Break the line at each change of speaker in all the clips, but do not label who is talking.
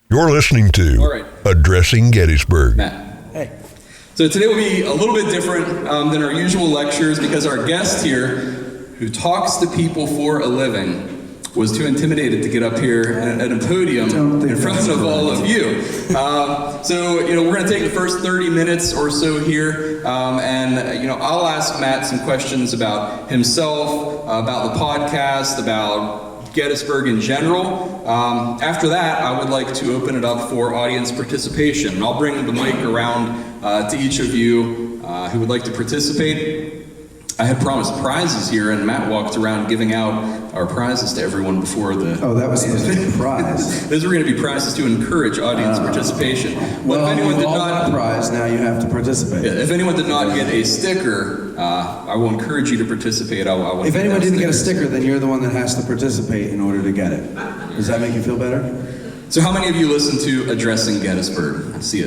You're listening to Addressing Gettysburg.
Matt. Hey. So today will be a little bit different than our usual lectures because our guest here, who talks to people for a living, was too intimidated to get up here at a podium in front of all of you. So we're going to take the first 30 minutes or so here, and I'll ask Matt some questions about himself, about the podcast, about Gettysburg in general. After that, I would like to open it up for audience participation. And I'll bring the mic around to each of you who would like to participate. I had promised prizes here, and Matt walked around giving out our prizes to everyone before the...
Oh, that was supposed to be a prize.
Those were going to be prizes to encourage audience participation.
Well, if anyone did not prize, now you have to participate.
Yeah, if anyone did not get a sticker, I will encourage you to participate.
If anyone didn't get a sticker, then you're the one that has to participate in order to get it. Does that make you feel better?
So how many of you listen to Addressing Gettysburg? I see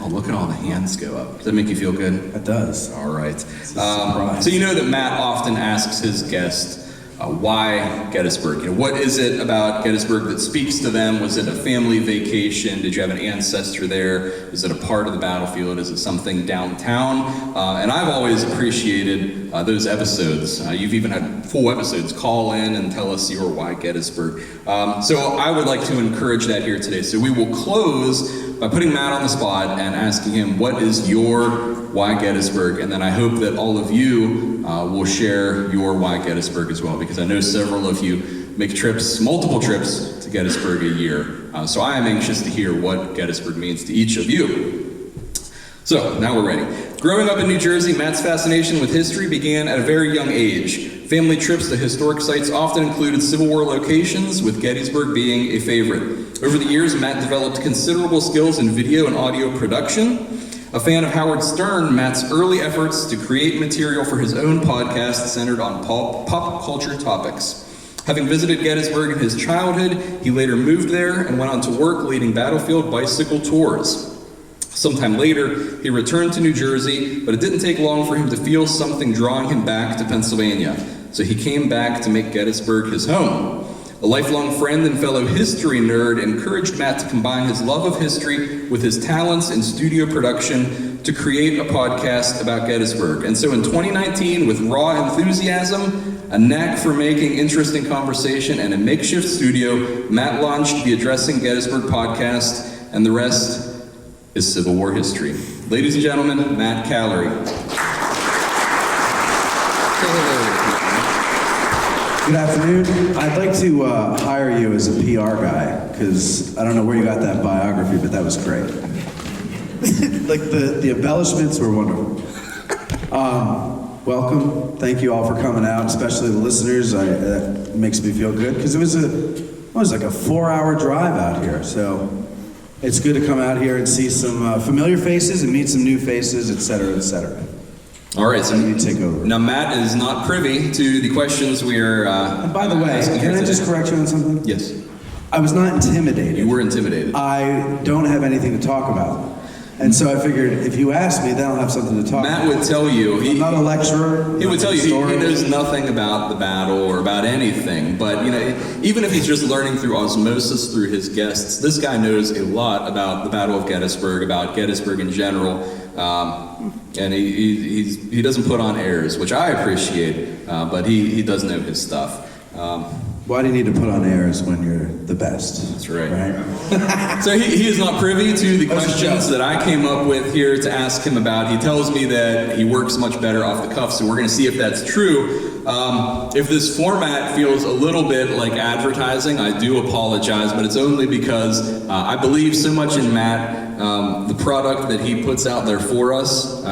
look at all the hands go up. Does that make you feel good?
It does.
All right. So you know that Matt often asks his guests, why Gettysburg? What is it about Gettysburg that speaks to them? Was it a family vacation? Did you have an ancestor there? Is it a part of the battlefield? Is it something downtown? And I've always appreciated those episodes. You've even had full episodes. Call in and tell us your why Gettysburg. So I would like to encourage that here today. So we will close by putting Matt on the spot and asking him, what is your why Gettysburg? And then I hope that all of you will share your why Gettysburg as well, because I know several of you make multiple trips to Gettysburg a year. So I am anxious to hear what Gettysburg means to each of you. So now we're ready. Growing up in New Jersey, Matt's fascination with history began at a very young age. Family trips to historic sites often included Civil War locations, with Gettysburg being a favorite. Over the years, Matt developed considerable skills in video and audio production. A fan of Howard Stern, Matt's early efforts to create material for his own podcast centered on pop culture topics. Having visited Gettysburg in his childhood, he later moved there and went on to work leading battlefield bicycle tours. Sometime later, he returned to New Jersey, but it didn't take long for him to feel something drawing him back to Pennsylvania. So he came back to make Gettysburg his home. A lifelong friend and fellow history nerd encouraged Matt to combine his love of history with his talents in studio production to create a podcast about Gettysburg. And so in 2019, with raw enthusiasm, a knack for making interesting conversation, and a makeshift studio, Matt launched the Addressing Gettysburg podcast, and the rest is Civil War history. Ladies and gentlemen, Matt Callery.
Good afternoon. I'd like to hire you as a PR guy, because I don't know where you got that biography, but that was great. Like the embellishments were wonderful. Welcome. Thank you all for coming out, especially the listeners. That makes me feel good, because it was like a 4-hour drive out here. So it's good to come out here and see some familiar faces and meet some new faces, et cetera, et cetera.
All right, so
you take over.
Now Matt is not privy to the questions we are
and by the way, can I just correct you on something?
Yes.
I was not intimidated.
You were intimidated.
I don't have anything to talk about. And so I figured if you ask me, then I'll have something to talk about.
Matt would tell you.
I'm not a lecturer.
He would tell you he knows nothing about the battle or about anything. But even if he's just learning through osmosis through his guests, this guy knows a lot about the Battle of Gettysburg, about Gettysburg in general. And he doesn't put on airs, which I appreciate, but he does know his stuff.
Why do you need to put on airs when you're the best?
That's right? So he is not privy to the questions that I came up with here to ask him about. He tells me that he works much better off the cuff, so we're going to see if that's true. If this format feels a little bit like advertising, I do apologize, but it's only because I believe so much in Matt, the product that he puts out there for us.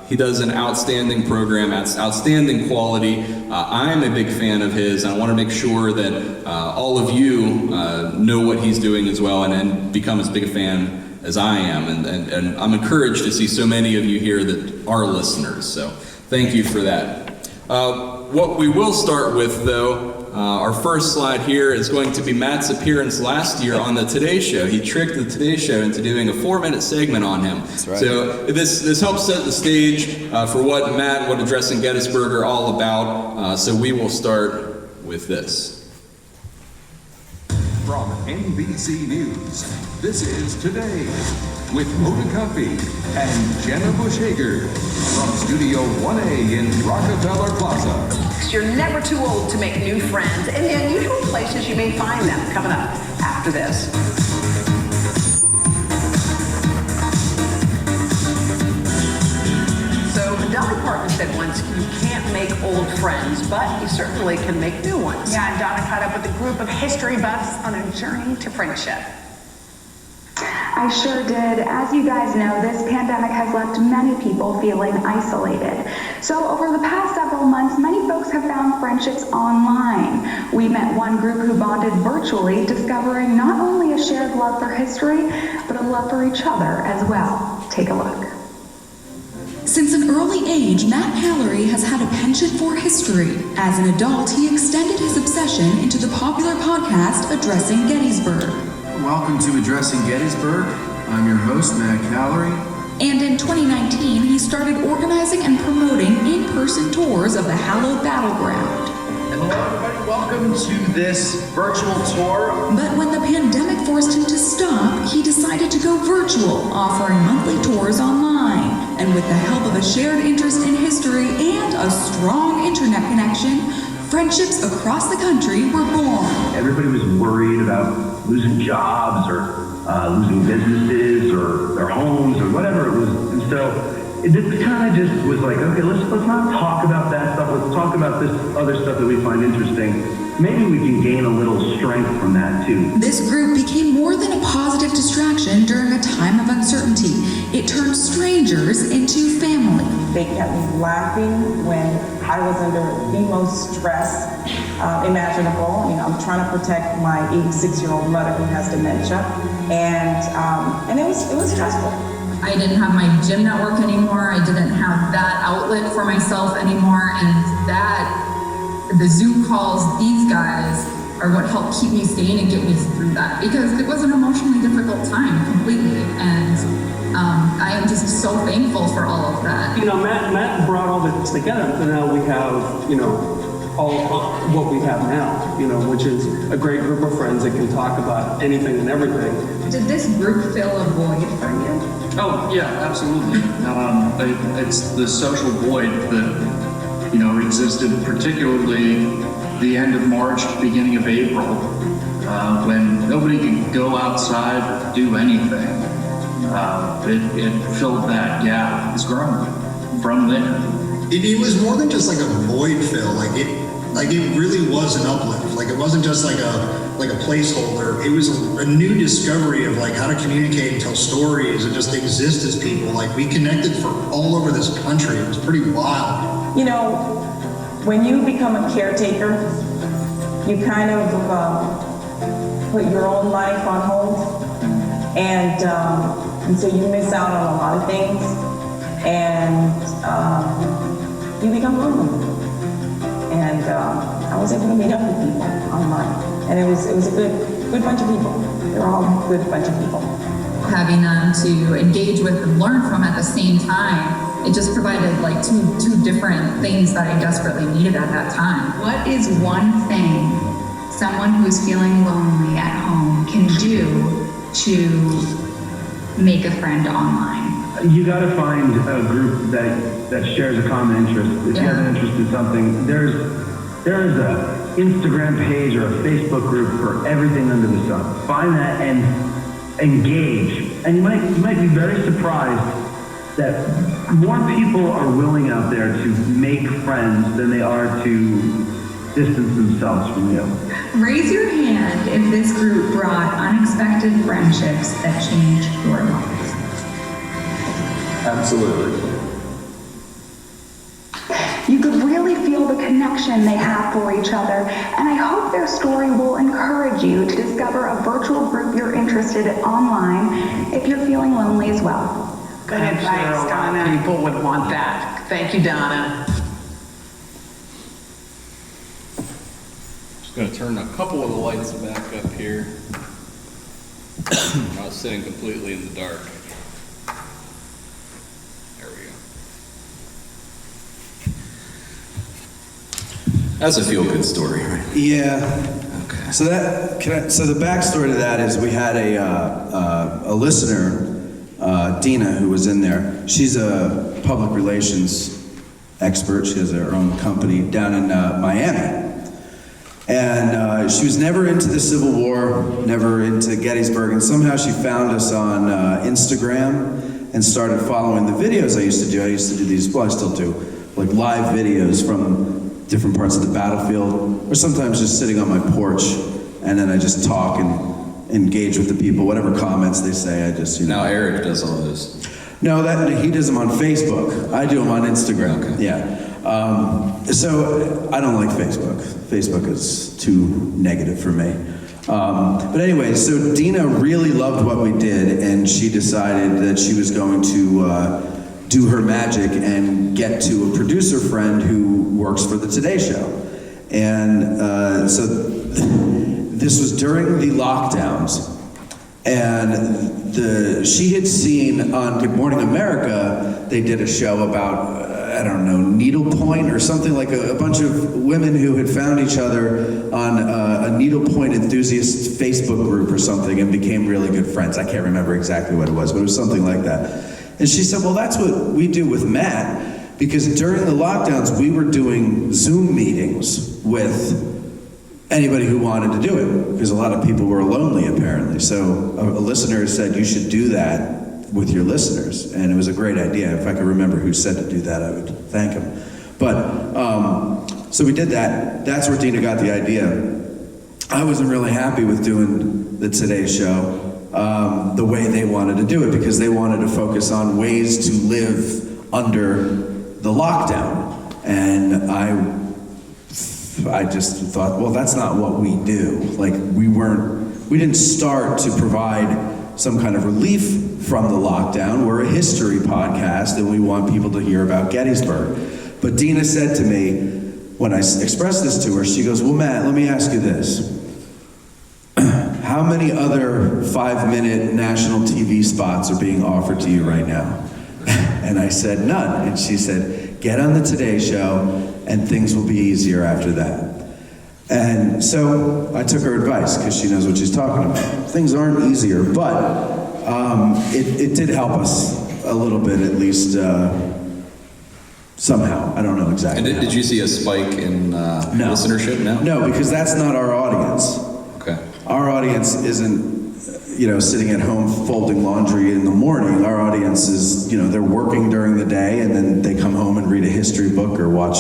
He does an outstanding program, outstanding quality. I'm a big fan of his, and I want to make sure that all of you know what he's doing as well, and become as big a fan as I am. And I'm encouraged to see so many of you here that are listeners, so thank you for that. What we will start with, though, our first slide here is going to be Matt's appearance last year on the Today Show. He tricked the Today Show into doing a 4-minute segment on him.
That's right.
So this helps set the stage for what Addressing Gettysburg are all about. So we will start with this.
From NBC News, this is Today with Mona Cuffey and Jenna Bush-Hager from Studio 1A in Rockefeller Plaza.
You're never too old to make new friends in the unusual places you may find them. Coming up after this. So Dolly Parton said once, you can't make old friends, but you certainly can make new ones.
Yeah, and Donna caught up with a group of history buffs on a journey to friendship.
I sure did. As you guys know, this pandemic has left many people feeling isolated. So over the past several months, many folks have found friendships online. We met one group who bonded virtually, discovering not only a shared love for history, but a love for each other as well. Take a look.
Since an early age, Matt Hallery has had a penchant for history. As an adult, he extended his obsession into the popular podcast Addressing Gettysburg.
Welcome to Addressing Gettysburg. I'm your host, Matt Hallery.
And in 2019, he started organizing and promoting in-person tours of the hallowed battleground.
Hello, everybody. Welcome to this virtual tour.
But when the pandemic forced him to stop, he decided to go virtual, offering monthly tours online. And with the help of a shared interest in history and a strong internet connection, friendships across the country were born.
Everybody was worried about losing jobs or losing businesses or their homes or whatever it was. And so it kind of just was like, okay, let's not talk about that stuff. Let's talk about this other stuff that we find interesting. Maybe we can gain a little strength from that too.
This group became more than a positive distraction during a time of uncertainty. It turned strangers into family.
They kept me laughing when I was under the most stress imaginable. You know, I'm trying to protect my 86-year-old mother who has dementia, and it was stressful.
I didn't have my gym network anymore. I didn't have that outlet for myself anymore, and the Zoom calls, these guys are what helped keep me sane and get me through that, because it was an emotionally difficult time completely, and I am just so thankful for all of that.
You know, Matt brought all this together, and now we have, you know, all what we have now, you know, which is a great group of friends that can talk about anything and everything.
Did this group fill a void for you?
Oh, yeah, absolutely. It's the social void that, you know, existed particularly the end of March, beginning of April, when nobody could go outside or do anything. It filled that gap. It's grown from there.
It was more than just like a void fill. Like it really was an uplift. Like it wasn't just like a placeholder. It was a new discovery of like how to communicate and tell stories and just exist as people. Like we connected from all over this country. It was pretty wild.
You know, when you become a caretaker, you kind of put your own life on hold, and so you miss out on a lot of things, and you become lonely. And I was able to meet up with people online, and it was a good bunch of people. They were all a good bunch of people.
Having them to engage with and learn from at the same time, it just provided like two different things that I desperately needed at that time.
What is one thing someone who's feeling lonely at home can do to make a friend online?
You got to find a group that shares a common interest. If you have an interest in something, there is a Instagram page or a Facebook group for everything under the sun. Find that and engage. And you might be very surprised that more people are willing out there to make friends than they are to distance themselves from you.
Raise your hand if this group brought unexpected friendships that changed your life.
Absolutely.
You could really feel the connection they have for each other, and I hope their story will encourage you to discover a virtual group you're interested in online if you're feeling lonely as well.
Good advice, Donna. People would want that. Thank you, Donna.
Just going to turn a couple of the lights back up here. I'm not sitting completely in the dark. There we go. That's a feel-good story, right?
Yeah.
Okay.
So the backstory to that is we had a listener, Dina, who was in there. She's a public relations expert. She has her own company down in Miami. And she was never into the Civil War, never into Gettysburg, and somehow she found us on Instagram and started following the videos I used to do. I used to do these, well, I still do, like live videos from different parts of the battlefield, or sometimes just sitting on my porch, and then I just talk and engage with the people, whatever comments they say, I just,
Now Eric does all those.
No, he does them on Facebook. I do them on Instagram. Okay. Yeah. So I don't like Facebook. Facebook is too negative for me. But anyway, so Dina really loved what we did, and she decided that she was going to do her magic and get to a producer friend who works for the Today Show. And so this was during the lockdowns, and she had seen on Good Morning America, they did a show about, I don't know, needlepoint or something, like a bunch of women who had found each other on a needlepoint enthusiast Facebook group or something and became really good friends. I can't remember exactly what it was, but it was something like that. And she said, well, that's what we do with Matt, because during the lockdowns, we were doing Zoom meetings with anybody who wanted to do it, because a lot of people were lonely, apparently. So a listener said, you should do that with your listeners, and it was a great idea. If I could remember who said to do that, I would thank him. But, so we did that. That's where Dina got the idea. I wasn't really happy with doing the Today Show the way they wanted to do it, because they wanted to focus on ways to live under the lockdown. And I just thought, well, that's not what we do. Like, we didn't start to provide some kind of relief from the lockdown. We're a history podcast, and we want people to hear about Gettysburg. But Dina said to me, when I expressed this to her, she goes, well, Matt, let me ask you this. How many other 5-minute national TV spots are being offered to you right now? And I said, none. And she said, get on the Today Show, and things will be easier after that. And so I took her advice, because she knows what she's talking about. Things aren't easier, but it did help us a little bit, at least somehow. I don't know exactly.
And did you see a spike in listenership?
No, because that's not our audience.
Okay.
Our audience isn't, sitting at home folding laundry in the morning. Our audience is, they're working during the day, and then they come home and read a history book or watch,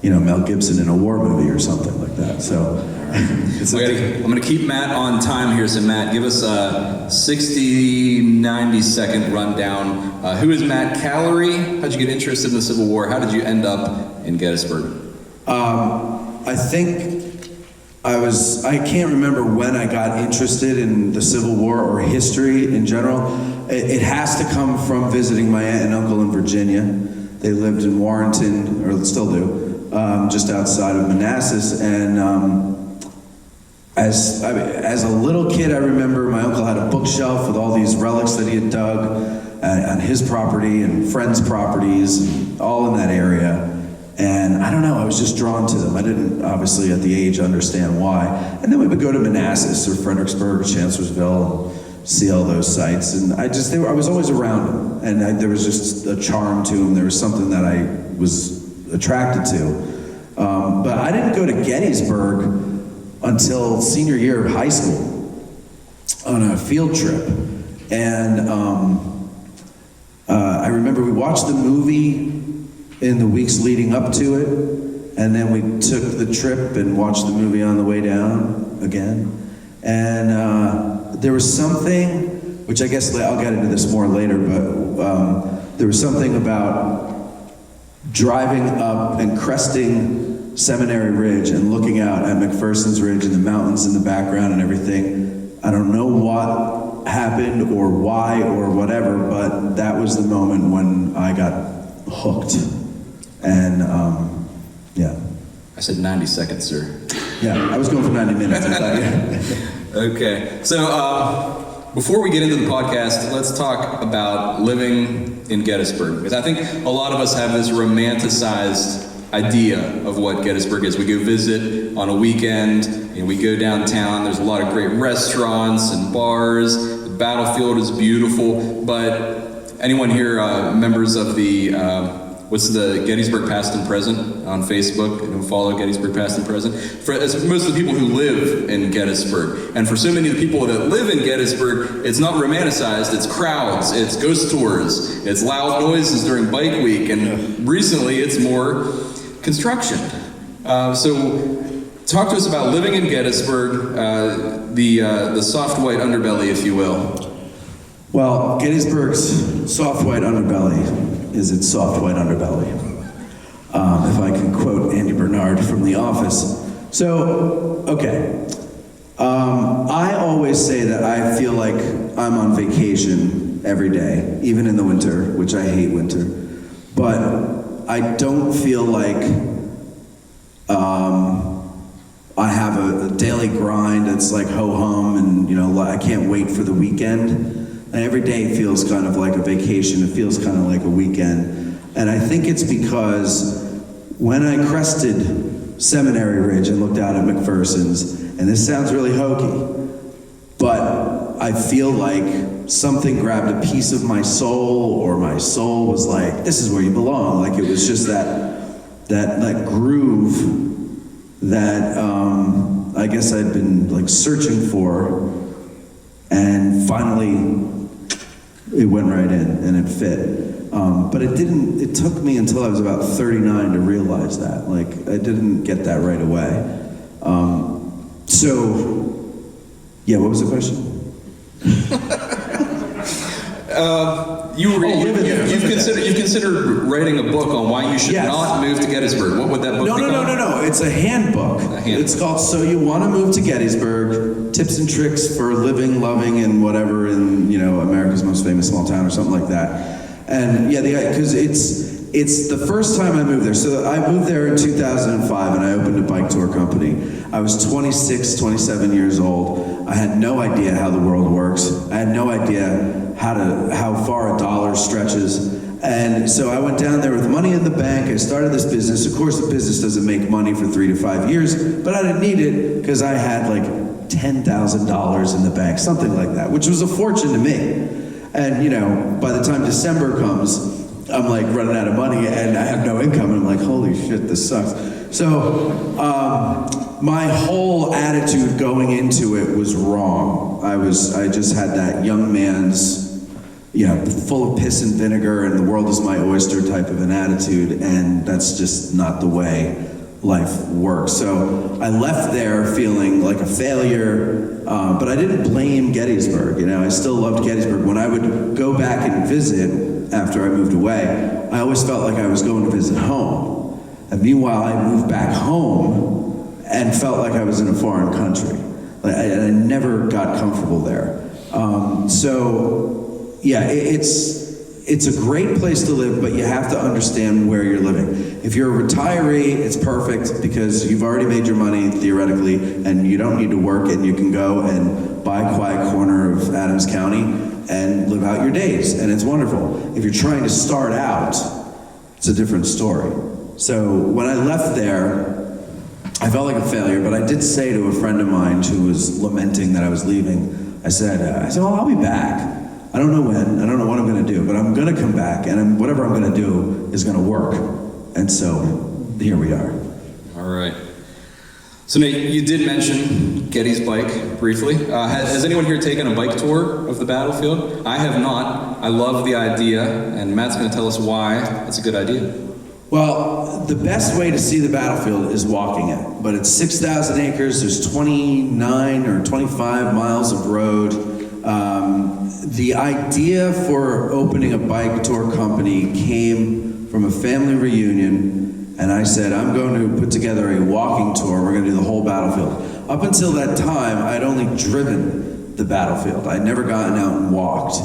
Mel Gibson in a war movie or something like that. So
I'm going to keep Matt on time here. So Matt, give us a 60, 90-second rundown. Who is Matt Callery? How'd you get interested in the Civil War? How did you end up in Gettysburg?
I think I can't remember when I got interested in the Civil War or history in general. It has to come from visiting my aunt and uncle in Virginia. They lived in Warrenton, or still do, just outside of Manassas. And as a little kid, I remember my uncle had a bookshelf with all these relics that he had dug on his property and friends' properties, all in that area. And I don't know, I was just drawn to them. I didn't, obviously, at the age, understand why. And then we would go to Manassas or Fredericksburg or Chancellorsville and see all those sites. And I was always around them. And there was just a charm to them. There was something that I was attracted to. But I didn't go to Gettysburg until senior year of high school on a field trip. And I remember we watched the movie in the weeks leading up to it, and then we took the trip and watched the movie on the way down again. And there was something, which I guess I'll get into this more later, but there was something about driving up and cresting Seminary Ridge and looking out at McPherson's Ridge and the mountains in the background and everything. I don't know what happened or why or whatever, but that was the moment when I got hooked. And yeah.
I said 90 seconds, sir.
Yeah, I was going for 90 minutes. I thought, yeah.
Okay, so before we get into the podcast, let's talk about living in Gettysburg, because I think a lot of us have this romanticized idea of what Gettysburg is. We go visit on a weekend, and we go downtown. There's a lot of great restaurants and bars. The battlefield is beautiful, but anyone here members of the what's the Gettysburg Past and Present on Facebook, and who follow Gettysburg Past and Present? As most of the people who live in Gettysburg, and for so many of the people that live in Gettysburg, it's not romanticized, it's crowds, it's ghost tours, it's loud noises during bike week, and recently it's more construction. So talk to us about living in Gettysburg, the soft white underbelly, if you will.
Well, Gettysburg's soft white underbelly is its soft white underbelly. If I can quote Andy Bernard from The Office. So, okay. I always say that I feel like I'm on vacation every day, even in the winter, which I hate winter. But I don't feel like I have a daily grind that's like ho-hum and, I can't wait for the weekend. And every day feels kind of like a vacation. It feels kind of like a weekend. And I think it's because when I crested Seminary Ridge and looked out at McPherson's, and this sounds really hokey, but I feel like something grabbed a piece of my soul, or my soul was like, this is where you belong. Like it was just that groove that I guess I'd been like searching for, and finally it went right in and it fit. But it took me until I was about 39 to realize that. Like, I didn't get that right away. Yeah, what was the question?
You've considered writing a book on why you should not move to Gettysburg. What would that book be called?
No. It's a handbook. It's called So You Want to Move to Gettysburg, Tips and Tricks for Living, Loving, and whatever in, America's most famous small town or something like that. And yeah, because it's the first time I moved there. So I moved there in 2005 and I opened a bike tour company. I was 26, 27 years old. I had no idea how the world works. I had no idea how far a dollar stretches. And so I went down there with money in the bank. I started this business. Of course, the business doesn't make money for 3 to 5 years, but I didn't need it because I had like $10,000 in the bank, something like that, which was a fortune to me. And by the time December comes, I'm like running out of money and I have no income, and I'm like, holy shit, this sucks. So my whole attitude going into it was wrong. I just had that young man's, full of piss and vinegar and the world is my oyster type of an attitude, and that's just not the way life works. So I left there feeling like a failure, but I didn't blame Gettysburg. I still loved Gettysburg. When I would go back and visit after I moved away, I always felt like I was going to visit home. And meanwhile, I moved back home and felt like I was in a foreign country. And I never got comfortable there. It's a great place to live, but you have to understand where you're living. If you're a retiree, it's perfect because you've already made your money, theoretically, and you don't need to work, and you can go and buy a quiet corner of Adams County and live out your days, and it's wonderful. If you're trying to start out, it's a different story. So when I left there, I felt like a failure, but I did say to a friend of mine who was lamenting that I was leaving, I said, well, I'll be back. I don't know when, I don't know what I'm going to do, but I'm going to come back, and whatever I'm going to do is going to work. And so here we are.
All right. So Nate, you did mention Getty's bike briefly. Has anyone here taken a bike tour of the battlefield? I have not. I love the idea, and Matt's going to tell us why that's a good idea.
Well, the best way to see the battlefield is walking it, but it's 6,000 acres, there's 29 or 25 miles of road. The idea for opening a bike tour company came from a family reunion, and I said, I'm going to put together a walking tour. We're going to do the whole battlefield. Up until that time, I'd only driven the battlefield. I'd never gotten out and walked.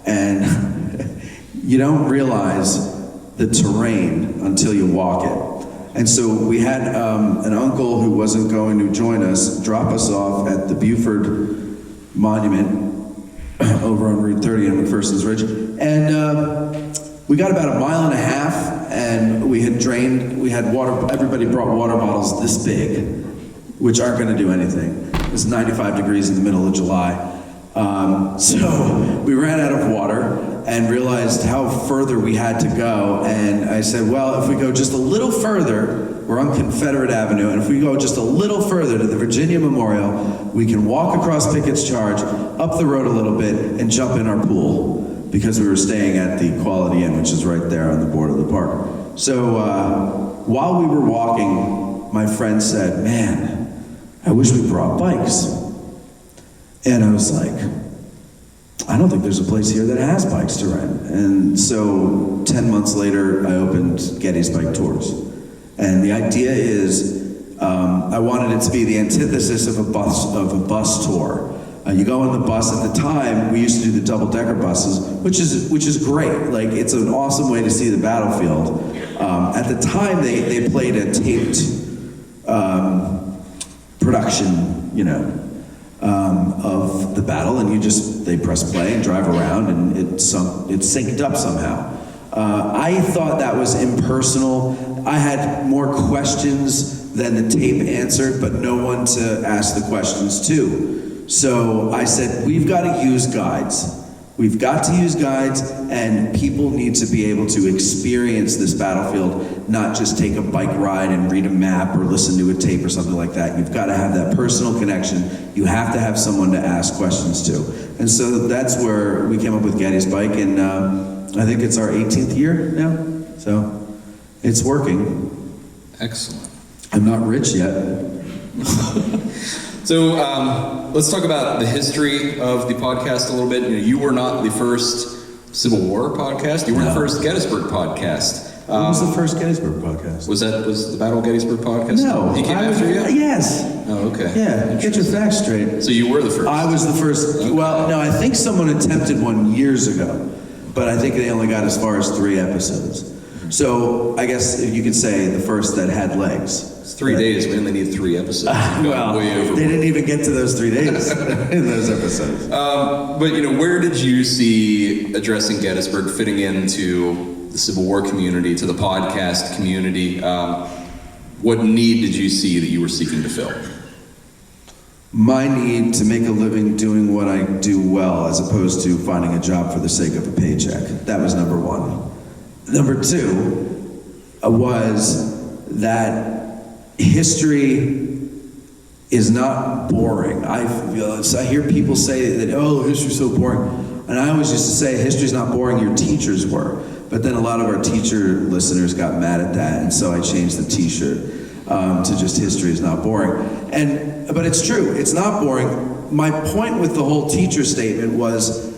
And you don't realize the terrain until you walk it. And so we had an uncle who wasn't going to join us drop us off at the Buford Monument over on Route 30 on McPherson's Ridge. And we got about a mile and a half, and we had water, everybody brought water bottles this big, which aren't gonna do anything. It's 95 degrees in the middle of July. So we ran out of water and realized how further we had to go. And I said, well, if we go just a little further, we're on Confederate Avenue, and if we go just a little further to the Virginia Memorial, we can walk across Pickett's Charge, up the road a little bit, and jump in our pool, because we were staying at the Quality Inn, which is right there on the border of the park. So while we were walking, my friend said, man, I wish we brought bikes. And I was like, I don't think there's a place here that has bikes to rent. And so 10 months later, I opened Getty's Bike Tours. And the idea is, I wanted it to be the antithesis of a bus tour. You go on the bus. At the time, we used to do the double-decker buses, which is great. Like, it's an awesome way to see the battlefield. At the time, they played a taped production, of the battle, and they press play and drive around, and it synced up somehow. I thought that was impersonal. I had more questions than the tape answered, but no one to ask the questions to. So I said, we've got to use guides. We've got to use guides, and people need to be able to experience this battlefield, not just take a bike ride and read a map or listen to a tape or something like that. You've got to have that personal connection. You have to have someone to ask questions to. And so that's where we came up with Getty's Bike, and I think it's our 18th year now, so it's working.
Excellent.
I'm not rich yet.
So let's talk about the history of the podcast a little bit. You were not the first Civil War podcast. You were the first Gettysburg podcast.
What was the first Gettysburg podcast?
Was the Battle of Gettysburg podcast?
No.
He came after you?
Yes.
Oh, okay.
Yeah, get your facts straight.
So you were the first?
I was the first. Okay. Well, no, I think someone attempted one years ago, but I think they only got as far as 3 episodes. So I guess you could say the first that had legs.
It's 3 days. We only need 3 episodes.
Well, they didn't even get to those 3 days in those episodes.
But where did you see addressing Gettysburg fitting into the Civil War community, to the podcast community? What need did you see that you were seeking to fill?
My need to make a living doing what I do well, as opposed to finding a job for the sake of a paycheck. That was number 1. Number 2 was that history is not boring. I hear people say that, oh, history's so boring. And I always used to say, history's not boring, your teachers were. But then a lot of our teacher listeners got mad at that, and so I changed the t-shirt to just history is not boring. But it's true, it's not boring. My point with the whole teacher statement was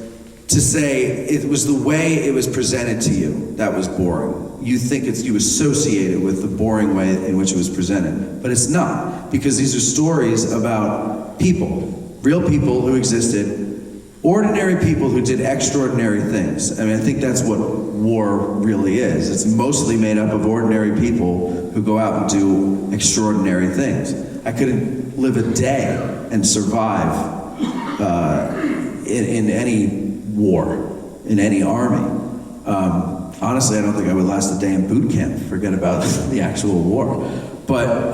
to say it was the way it was presented to you that was boring. You think you associate it with the boring way in which it was presented, but it's not, because these are stories about people, real people who existed, ordinary people who did extraordinary things. I mean, I think that's what war really is. It's mostly made up of ordinary people who go out and do extraordinary things. I couldn't live a day and survive in any war, in any army. Honestly, I don't think I would last a day in boot camp, forget about the actual war. But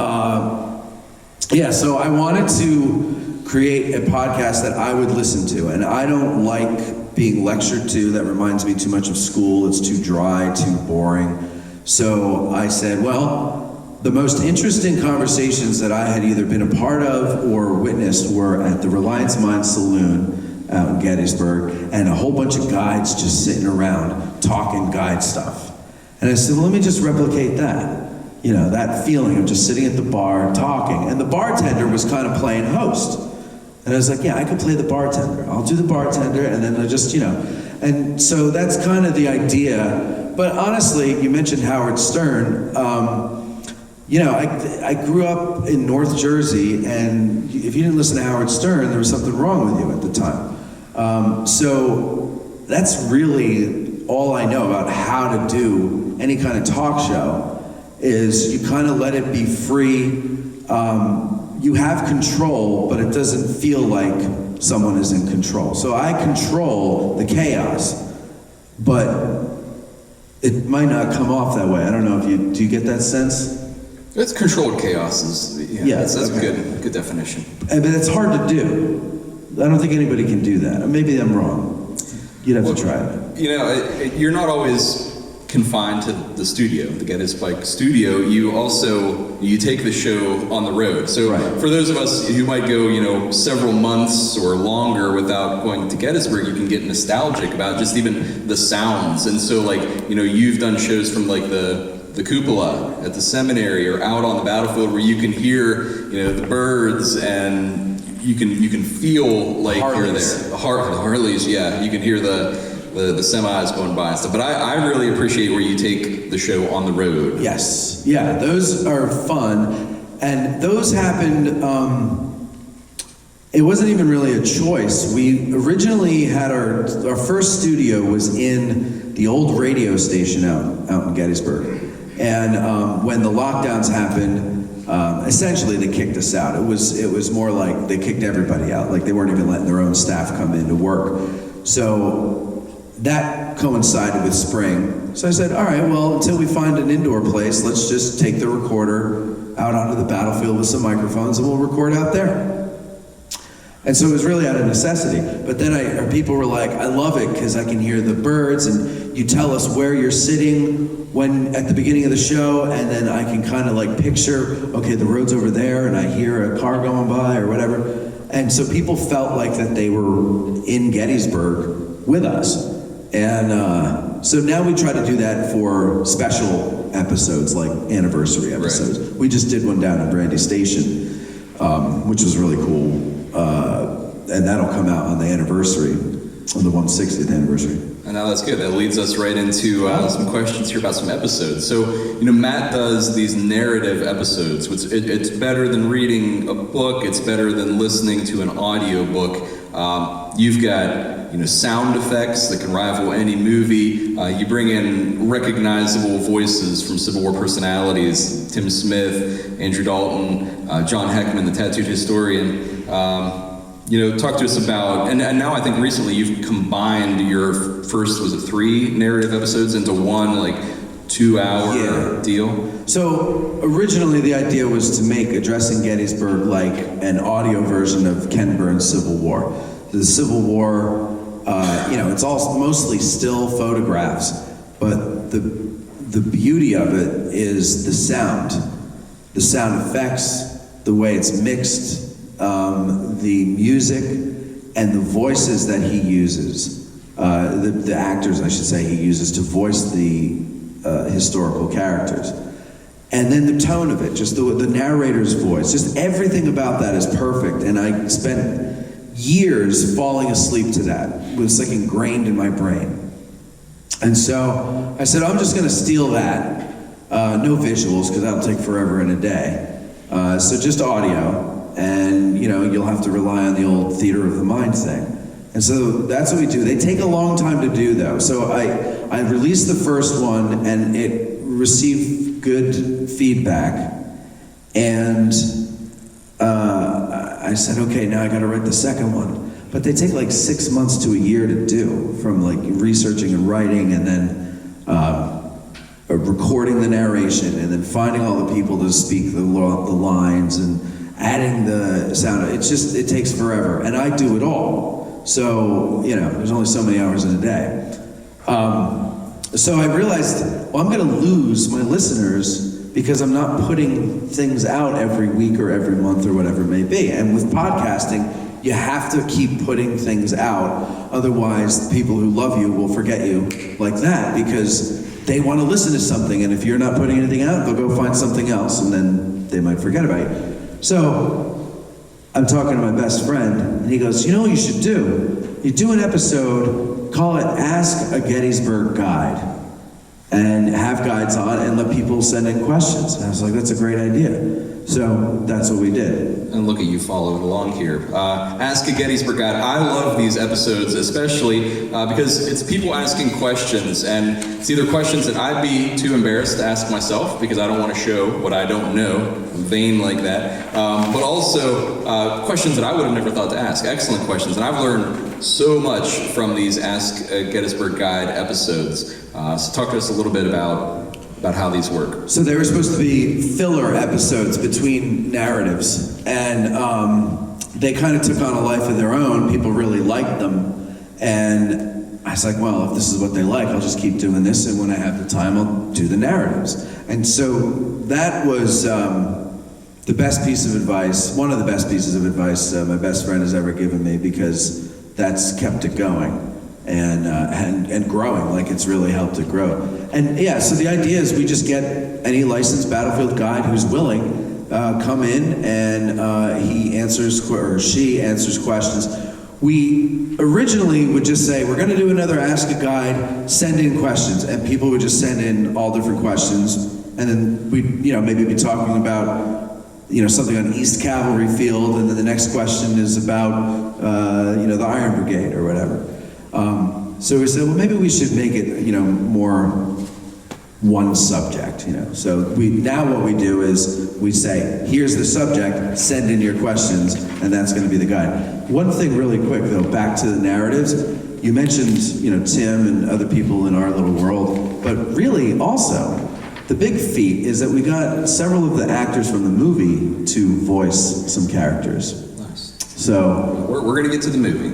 so I wanted to create a podcast that I would listen to, and I don't like being lectured to. That reminds me too much of school. It's too dry, too boring. So I said, well, the most interesting conversations that I had either been a part of or witnessed were at the Reliance Mines Saloon out in Gettysburg, and a whole bunch of guides just sitting around talking guide stuff. And I said, well, let me just replicate that. That feeling of just sitting at the bar talking. And the bartender was kind of playing host. And I was like, yeah, I could play the bartender. I'll do the bartender, and then I just, And so that's kind of the idea. But honestly, you mentioned Howard Stern. I grew up in North Jersey, and if you didn't listen to Howard Stern, there was something wrong with you at the time. So that's really all I know about how to do any kind of talk show, is you kind of let it be free. You have control, but it doesn't feel like someone is in control. So I control the chaos, but it might not come off that way. I don't know if do you get that sense?
It's controlled chaos. That's
okay.
a good definition.
But it's hard to do. I don't think anybody can do that. Maybe I'm wrong. You'd have to try it.
You're not always confined to the studio, the Gettysburg studio. You take the show on the road. So for those of us who might go, several months or longer without going to Gettysburg, you can get nostalgic about just even the sounds. And so you've done shows from the cupola at the seminary or out on the battlefield where you can hear, the birds and you can feel like you're there. The Harleys, yeah. You can hear the semis going by and stuff. But I really appreciate where you take the show on the road.
Yes. Yeah, those are fun. And those happened, it wasn't even really a choice. We originally had our first studio was in the old radio station out in Gettysburg. And when the lockdowns happened, essentially they kicked us out. It was more like they kicked everybody out. Like they weren't even letting their own staff come in to work. So that coincided with spring. So I said, all right, well, until we find an indoor place, let's just take the recorder out onto the battlefield with some microphones and we'll record out there. And so it was really out of necessity. But then people were like, I love it because I can hear the birds and you tell us where you're sitting at the beginning of the show, and then I can kind of like picture, okay, the road's over there and I hear a car going by or whatever. And so people felt like that they were in Gettysburg with us. And so now we try to do that for special episodes, like anniversary episodes. Right. We just did one down at Brandy Station, which was really cool. And that'll come out on the anniversary, on the 160th anniversary.
And now that's good. That leads us right into some questions here about some episodes. So, Matt does these narrative episodes, which it's better than reading a book. It's better than listening to an audio book. You've got sound effects that can rival any movie. You bring in recognizable voices from Civil War personalities: Tim Smith, Andrew Dalton, John Heckman, the tattooed historian. Talk to us about, and now I think recently you've combined your first, was it 3 narrative episodes into one 2-hour deal?
So originally the idea was to make Addressing Gettysburg like an audio version of Ken Burns' Civil War. The Civil War, it's all mostly still photographs, but the beauty of it is the sound effects, the way it's mixed, the music, and the voices that he uses, the actors, I should say, he uses to voice the historical characters. And then the tone of it, just the narrator's voice, just everything about that is perfect. And I spent years falling asleep to that. It was like ingrained in my brain. And so I said, I'm just gonna steal that. No visuals, because that'll take forever and a day. So just audio. And you'll have to rely on the old theater of the mind thing. And so that's what we do. They take a long time to do though. So I released the first one and it received good feedback. And I said, okay, now I gotta write the second one. But they take like 6 months to a year to do, from like researching and writing and then recording the narration and then finding all the people to speak the lines and adding the sound. It takes forever, and I do it all. So, there's only so many hours in a day. So I realized, well, I'm gonna lose my listeners because I'm not putting things out every week or every month or whatever it may be. And with podcasting, you have to keep putting things out. Otherwise, people who love you will forget you like that because they want to listen to something. And if you're not putting anything out, they'll go find something else and then they might forget about you. So I'm talking to my best friend, and he goes, what you should do? You do an episode, call it Ask a Gettysburg Guide, and have guides on and let people send in questions. And I was like, that's a great idea. So that's what we did.
And look at you following along here. Ask a Gettysburg Guide. I love these episodes, especially because it's people asking questions, and it's either questions that I'd be too embarrassed to ask myself because I don't want to show what I don't know. I'm vain like that. But also questions that I would have never thought to ask. Excellent questions. And I've learned so much from these Ask a Gettysburg Guide episodes. So talk to us a little bit about how these work.
So they were supposed to be filler episodes between narratives, and they kind of took on a life of their own. People really liked them, and I was like, well, if this is what they like, I'll just keep doing this, and when I have the time, I'll do the narratives. And so that was the best piece of advice, one of the best pieces of advice my best friend has ever given me, because that's kept it going and growing. Like, it's really helped it grow. And yeah, so the idea is we just get any licensed battlefield guide who's willing, come in, and he answers, or she answers questions. We originally would just say, we're gonna do another Ask a Guide, send in questions, and people would just send in all different questions, and then we'd, maybe be talking about, something on East Cavalry Field, and then the next question is about, the Iron Brigade or whatever. So we said, well, maybe we should make it, more one subject, So now what we do is we say, here's the subject, send in your questions, and that's going to be the guide. One thing really quick, though, back to the narratives. You mentioned, Tim and other people in our little world, but really also, the big feat is that we got several of the actors from the movie to voice some characters.
Nice.
So
we're going to get to the movie.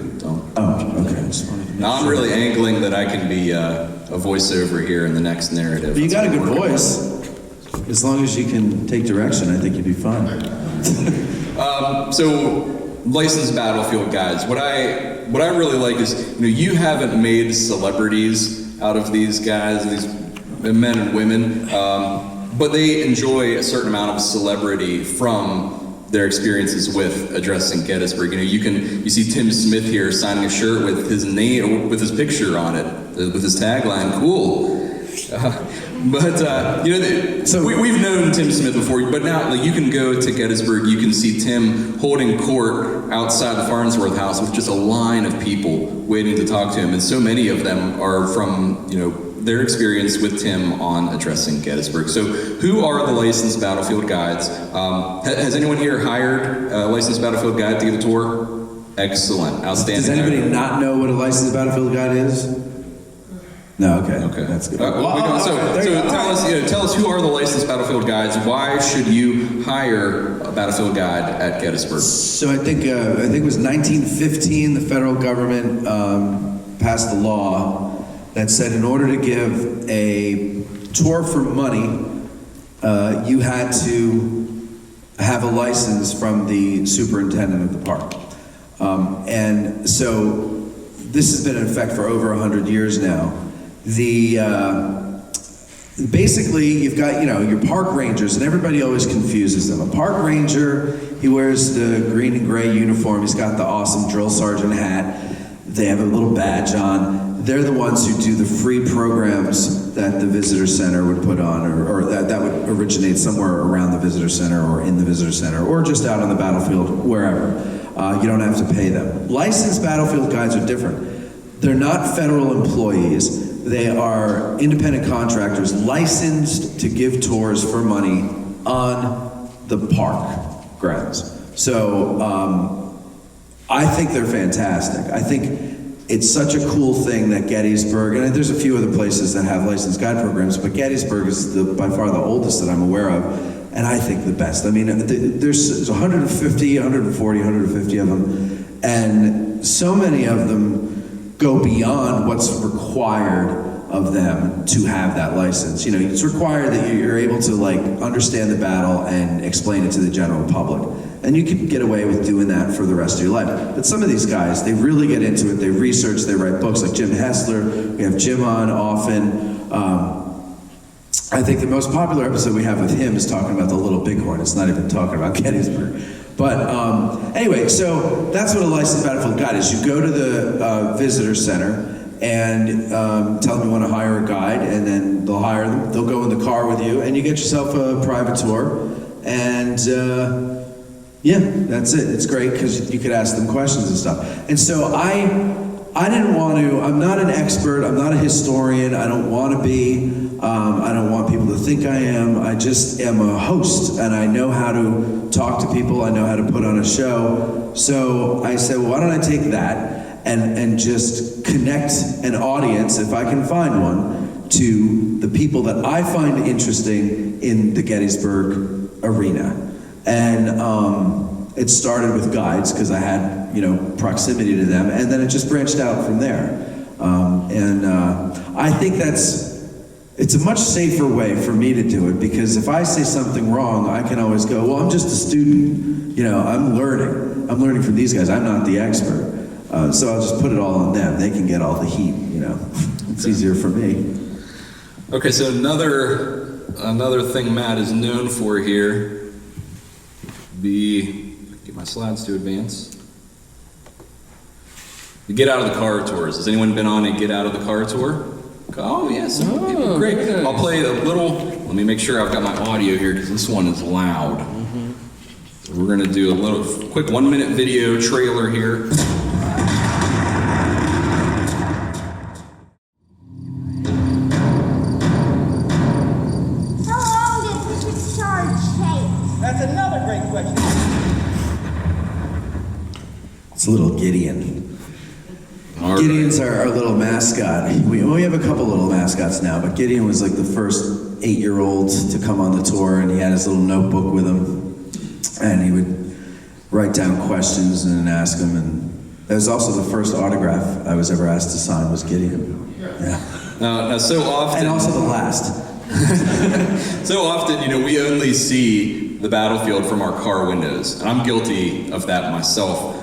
Okay.
Now I'm really angling that I can be a voiceover here in the next narrative.
But you got a good voice. As long as you can take direction, I think you'd be fine.
So, licensed battlefield guides. What I really like is, you haven't made celebrities out of these guys, these men and women, but they enjoy a certain amount of celebrity from their experiences with addressing Gettysburg. You see Tim Smith here signing a shirt with his name, with his picture on it, with his tagline, cool. We've known Tim Smith before, but now you can go to Gettysburg, you can see Tim holding court outside the Farnsworth House with just a line of people waiting to talk to him, and so many of them are from, their experience with Tim on addressing Gettysburg. So who are the licensed battlefield guides? Has anyone here hired a licensed battlefield guide to give a tour? Excellent, outstanding.
Does anybody not know what a licensed battlefield guide is? No, okay. That's good.
Tell us who are the licensed battlefield guides? Why should you hire a battlefield guide at Gettysburg?
So I think it was 1915, the federal government passed the law that said in order to give a tour for money, you had to have a license from the superintendent of the park. And so this has been in effect for over 100 years now. Basically, you've got, your park rangers, and everybody always confuses them. A park ranger, he wears the green and gray uniform, he's got the awesome drill sergeant hat, they have a little badge on. They're the ones who do the free programs that the visitor center would put on, or that would originate somewhere around the visitor center, or in the visitor center, or just out on the battlefield, wherever. You don't have to pay them. Licensed battlefield guides are different. They're not federal employees. They are independent contractors licensed to give tours for money on the park grounds. So I think they're fantastic. I think it's such a cool thing that Gettysburg, and there's a few other places that have licensed guide programs, but Gettysburg is by far the oldest that I'm aware of, and I think the best. I mean, there's 150, 140, 150 of them, and so many of them go beyond what's required of them to have that license. It's required that you're able to understand the battle and explain it to the general public. And you can get away with doing that for the rest of your life. But some of these guys, they really get into it, they research, they write books, like Jim Hessler. We have Jim on often. I think the most popular episode we have with him is talking about the Little Bighorn. It's not even talking about Gettysburg. But anyway, so that's what a licensed battlefield guide is. You go to the visitor center and tell them you want to hire a guide, and then they'll hire them. They'll go in the car with you, and you get yourself a private tour. And yeah, that's it. It's great because you could ask them questions and stuff. And so I didn't want to, I'm not an expert, I'm not a historian, I don't want to be, I don't want people to think I am. I just am a host, and I know how to talk to people, I know how to put on a show. So I said, well, why don't I take that and just connect an audience, if I can find one, to the people that I find interesting in the Gettysburg arena. And it started with guides because I had, proximity to them, and then it just branched out from there. I think it's a much safer way for me to do it, because if I say something wrong, I can always go, well, I'm just a student, I'm learning from these guys, I'm not the expert. So I'll just put it all on them, they can get all the heat, it's easier for me.
Okay, so another thing Matt is known for here, get my slides to advance. The Get Out of the Car tours. Has anyone been on a Get Out of the Car tour? Oh, yes. Yeah, great. Good. I'll play a little. Let me make sure I've got my audio here because this one is loud. So we're going to do a little quick 1-minute video trailer here.
How long did this charge take?
That's another great question.
It's a little Gideon. Gideon's our little mascot. We have a couple little mascots now, but Gideon was like the first 8-year-old to come on the tour, and he had his little notebook with him, and he would write down questions and ask them, and that was also the first autograph I was ever asked to sign was Gideon. Yeah.
Now so often...
And also the last.
So often, we only see the battlefield from our car windows, and I'm guilty of that myself.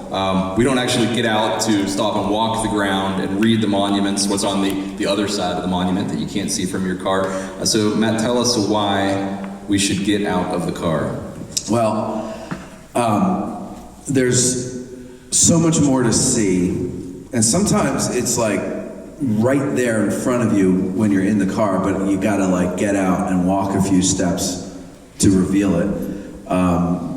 We don't actually get out to stop and walk the ground and read the monuments, what's on the other side of the monument that you can't see from your car. So Matt, tell us why we should get out of the car.
Well, there's so much more to see, and sometimes it's like right there in front of you when you're in the car, but you gotta get out and walk a few steps to reveal it.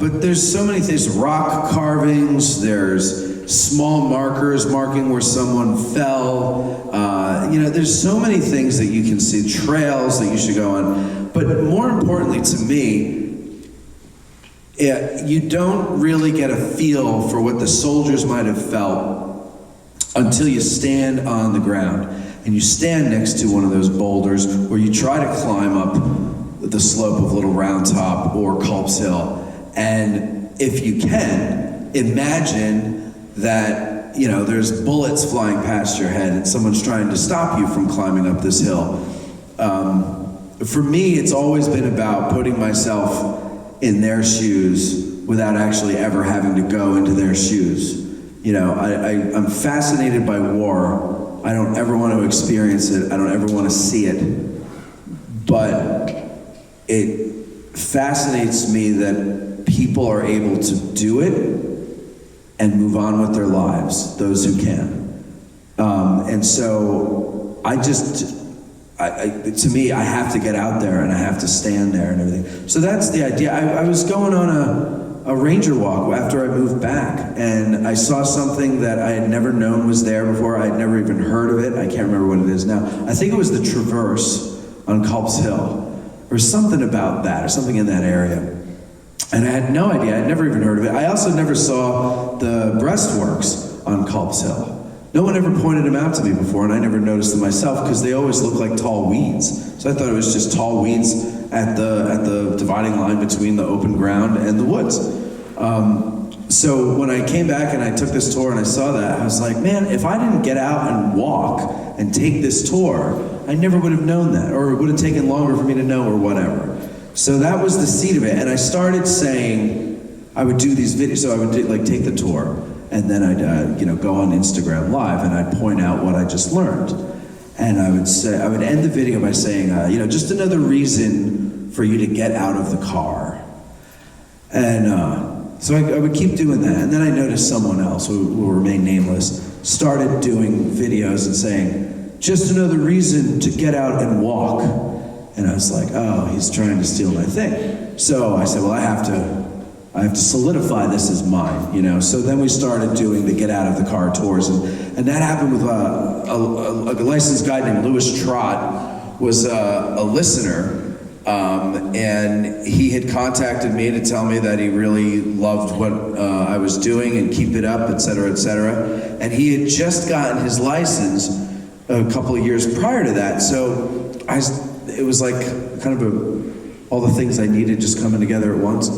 But there's so many things, rock carvings, there's small markers marking where someone fell, there's so many things that you can see, trails that you should go on. But more importantly to me, you don't really get a feel for what the soldiers might have felt until you stand on the ground and you stand next to one of those boulders, or you try to climb up the slope of Little Round Top or Culp's Hill. And if you can, imagine that, there's bullets flying past your head and someone's trying to stop you from climbing up this hill. For me, it's always been about putting myself in their shoes without actually ever having to go into their shoes. I'm fascinated by war. I don't ever want to experience it. I don't ever want to see it. But it fascinates me that people are able to do it and move on with their lives, those who can. And so to me, I have to get out there and I have to stand there and everything. So that's the idea. I was going on a ranger walk after I moved back, and I saw something that I had never known was there before. I had never even heard of it. I can't remember what it is now. I think it was the Traverse on Culp's Hill, or something about that, or something in that area. And I had no idea. I'd never even heard of it. I also never saw the breastworks on Culp's Hill. No one ever pointed them out to me before, and I never noticed them myself because they always look like tall weeds. So I thought it was just tall weeds at the dividing line between the open ground and the woods. So when I came back and I took this tour and I saw that, I was like, man, if I didn't get out and walk and take this tour, I never would have known that, or it would have taken longer for me to know, or whatever. So that was the seed of it. And I started saying I would do these videos. So I would take the tour, and then I'd go on Instagram Live and I'd point out what I just learned. And I would end the video by saying, just another reason for you to get out of the car. And so I would keep doing that. And then I noticed someone else who will remain nameless started doing videos and saying, just another reason to get out and walk. And I was like, oh, he's trying to steal my thing. So I said, well, I have to solidify this as mine, So then we started doing the Get Out of the Car tours, and that happened with a licensed guide named Louis Trott, was a listener, And he had contacted me to tell me that he really loved what I was doing and keep it up, et cetera, et cetera. And he had just gotten his license a couple of years prior to that. So it was like kind of all the things I needed just coming together at once.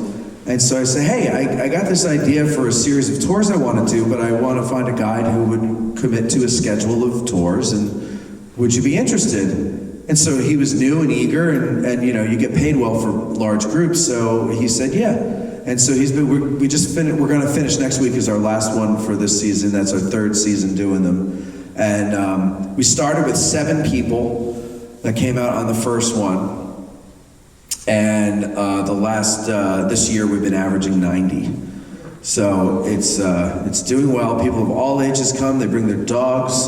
And so I said, hey, I got this idea for a series of tours I want to do, but I want to find a guide who would commit to a schedule of tours, and would you be interested? And so he was new and eager, and you know, you get paid well for large groups, so he said, yeah. And so we're going to finish next week is our last one for this season. That's our third season doing them. And we started with 7 people that came out on the first one. And this year we've been averaging 90. So it's doing well. People of all ages come, they bring their dogs.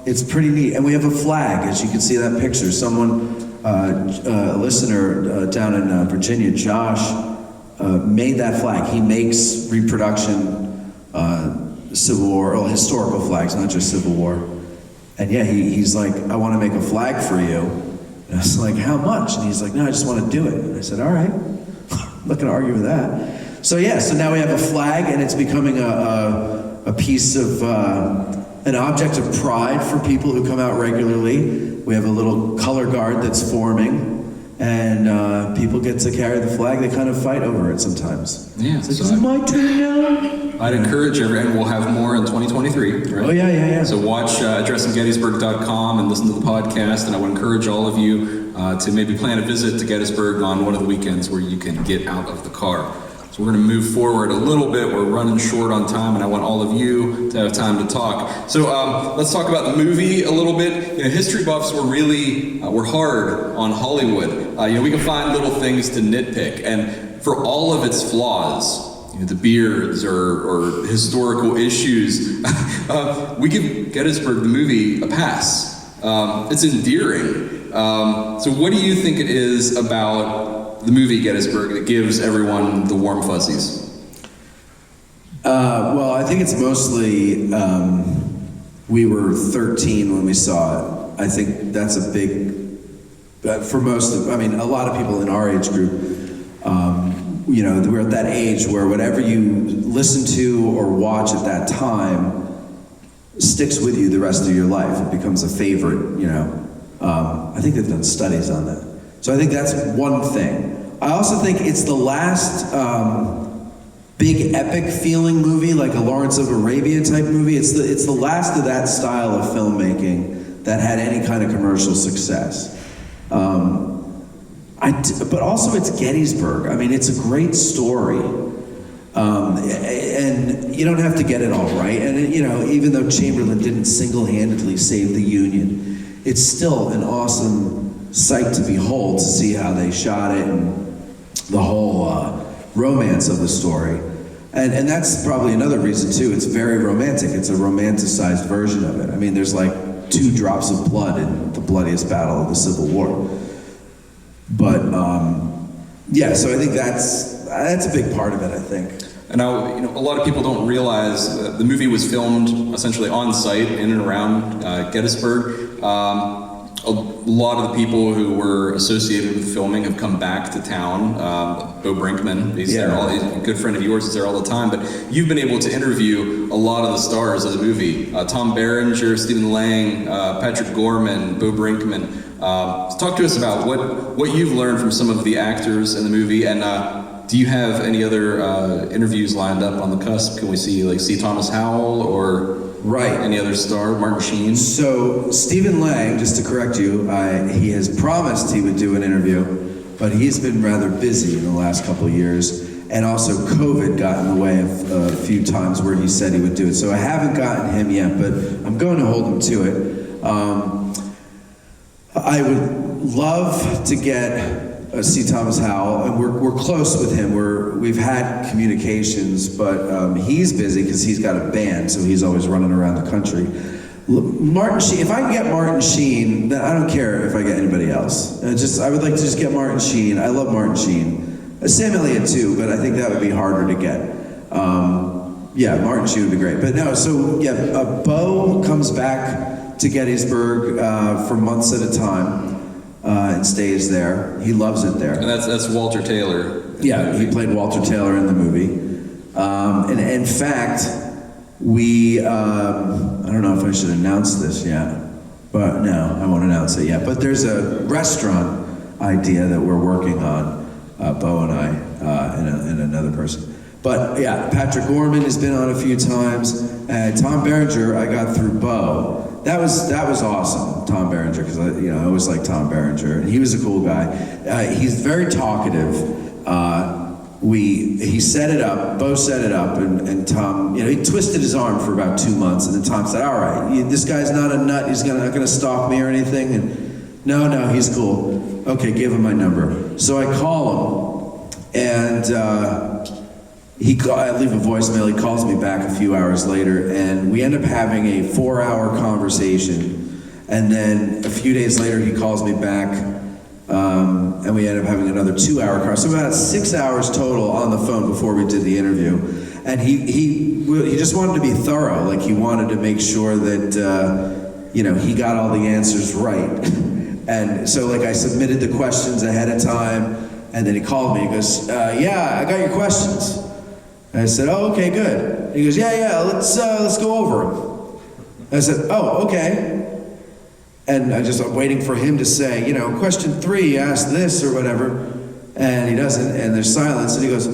It's pretty neat. And we have a flag, as you can see that picture. Someone, a listener down in Virginia, Josh, made that flag. He makes reproduction Civil War, or historical flags, not just Civil War. And yeah, he's like, I want to make a flag for you. And I was like, how much? And he's like, no, I just want to do it. And I said, all right, I'm not going to argue with that. So yeah, so now we have a flag, and it's becoming a piece of, an object of pride for people who come out regularly. We have a little color guard that's forming, and people get to carry the flag. They kind of fight over it sometimes.
Yeah.
It's like, is it my turn now?
I'd encourage everyone, we'll have more in 2023, right?
Oh, yeah.
So watch addressinggettysburg.com and listen to the podcast, and I would encourage all of you to maybe plan a visit to Gettysburg on one of the weekends where you can get out of the car. So we're going to move forward a little bit. We're running short on time, and I want all of you to have time to talk. So let's talk about the movie a little bit. You know, history buffs were really were hard on Hollywood. You know, we can find little things to nitpick, and for all of its flaws, you know, the beards or historical issues, we give Gettysburg the movie a pass. It's endearing. So what do you think it is about the movie Gettysburg that gives everyone the warm fuzzies?
Well, I think it's mostly we were 13 when we saw it. I think that's a big, for most of, I mean, a lot of people in our age group, you know, we're at that age where whatever you listen to or watch at that time sticks with you the rest of your life. It becomes a favorite, you know. I think they've done studies on that. So I think that's one thing. I also think it's the last big epic feeling movie, like a Lawrence of Arabia type movie. It's the last of that style of filmmaking that had any kind of commercial success. But also it's Gettysburg. I mean, it's a great story. And you don't have to get it all right. And you know, even though Chamberlain didn't single-handedly save the Union, it's still an awesome sight to behold, to see how they shot it and the whole romance of the story. And that's probably another reason too. It's very romantic. It's a romanticized version of it. I mean, there's like 2 drops of blood in the bloodiest battle of the Civil War. But yeah, so I think that's a big part of it, I think.
And now, you know, a lot of people don't realize the movie was filmed essentially on site in and around Gettysburg. A lot of the people who were associated with filming have come back to town. Bo Brinkman, he's there. He's a good friend of yours, is there all the time. But you've been able to interview a lot of the stars of the movie. Tom Berenger, Stephen Lang, Patrick Gorman, Bo Brinkman. Talk to us about what you've learned from some of the actors in the movie, and do you have any other interviews lined up on the cusp? Can we see like C. Thomas Howell or any other star, Martin Sheen?
So Stephen Lang, just to correct you, he has promised he would do an interview, but he's been rather busy in the last couple of years, and also COVID got in the way of a few times where he said he would do it. So I haven't gotten him yet, but I'm going to hold him to it. I would love to get C. Thomas Howell, and we're close with him. We've had communications, but he's busy because he's got a band, so he's always running around the country. Martin Sheen, if I can get Martin Sheen, then I don't care if I get anybody else. I would like to just get Martin Sheen. I love Martin Sheen. Sam Elliott too, but I think that would be harder to get. Yeah, Martin Sheen would be great. But no, so yeah, Bo comes back to Gettysburg for months at a time. and stays there. He loves it there.
And that's Walter Taylor.
Yeah, he played Walter Taylor in the movie. And in fact, we, I don't know if I should announce this yet, but no, I won't announce it yet. But there's a restaurant idea that we're working on, Bo and I, and another person. But yeah, Patrick Gorman has been on a few times. Tom Berenger, I got through Bo. That was awesome, Tom Berenger, because I always liked Tom Berenger, and he was a cool guy. He's very talkative. He set it up, Bo set it up, and Tom, he twisted his arm for about 2 months, and then Tom said, all right, this guy's not a nut, he's not gonna stalk me or anything, and no, he's cool. Okay, give him my number. So I call him, and I leave a voicemail, he calls me back a few hours later, and we end up having a 4-hour conversation, and then a few days later he calls me back, and we end up having another 2-hour conversation. So about 6 hours total on the phone before we did the interview. And he just wanted to be thorough, like he wanted to make sure that, he got all the answers right. And so like I submitted the questions ahead of time, and then he called me, he goes, yeah, I got your questions. And I said, oh, okay, good. He goes, yeah, let's go over them. I said, oh, okay. And I'm waiting for him to say, question 3, ask this or whatever. And he doesn't, and there's silence. And he goes,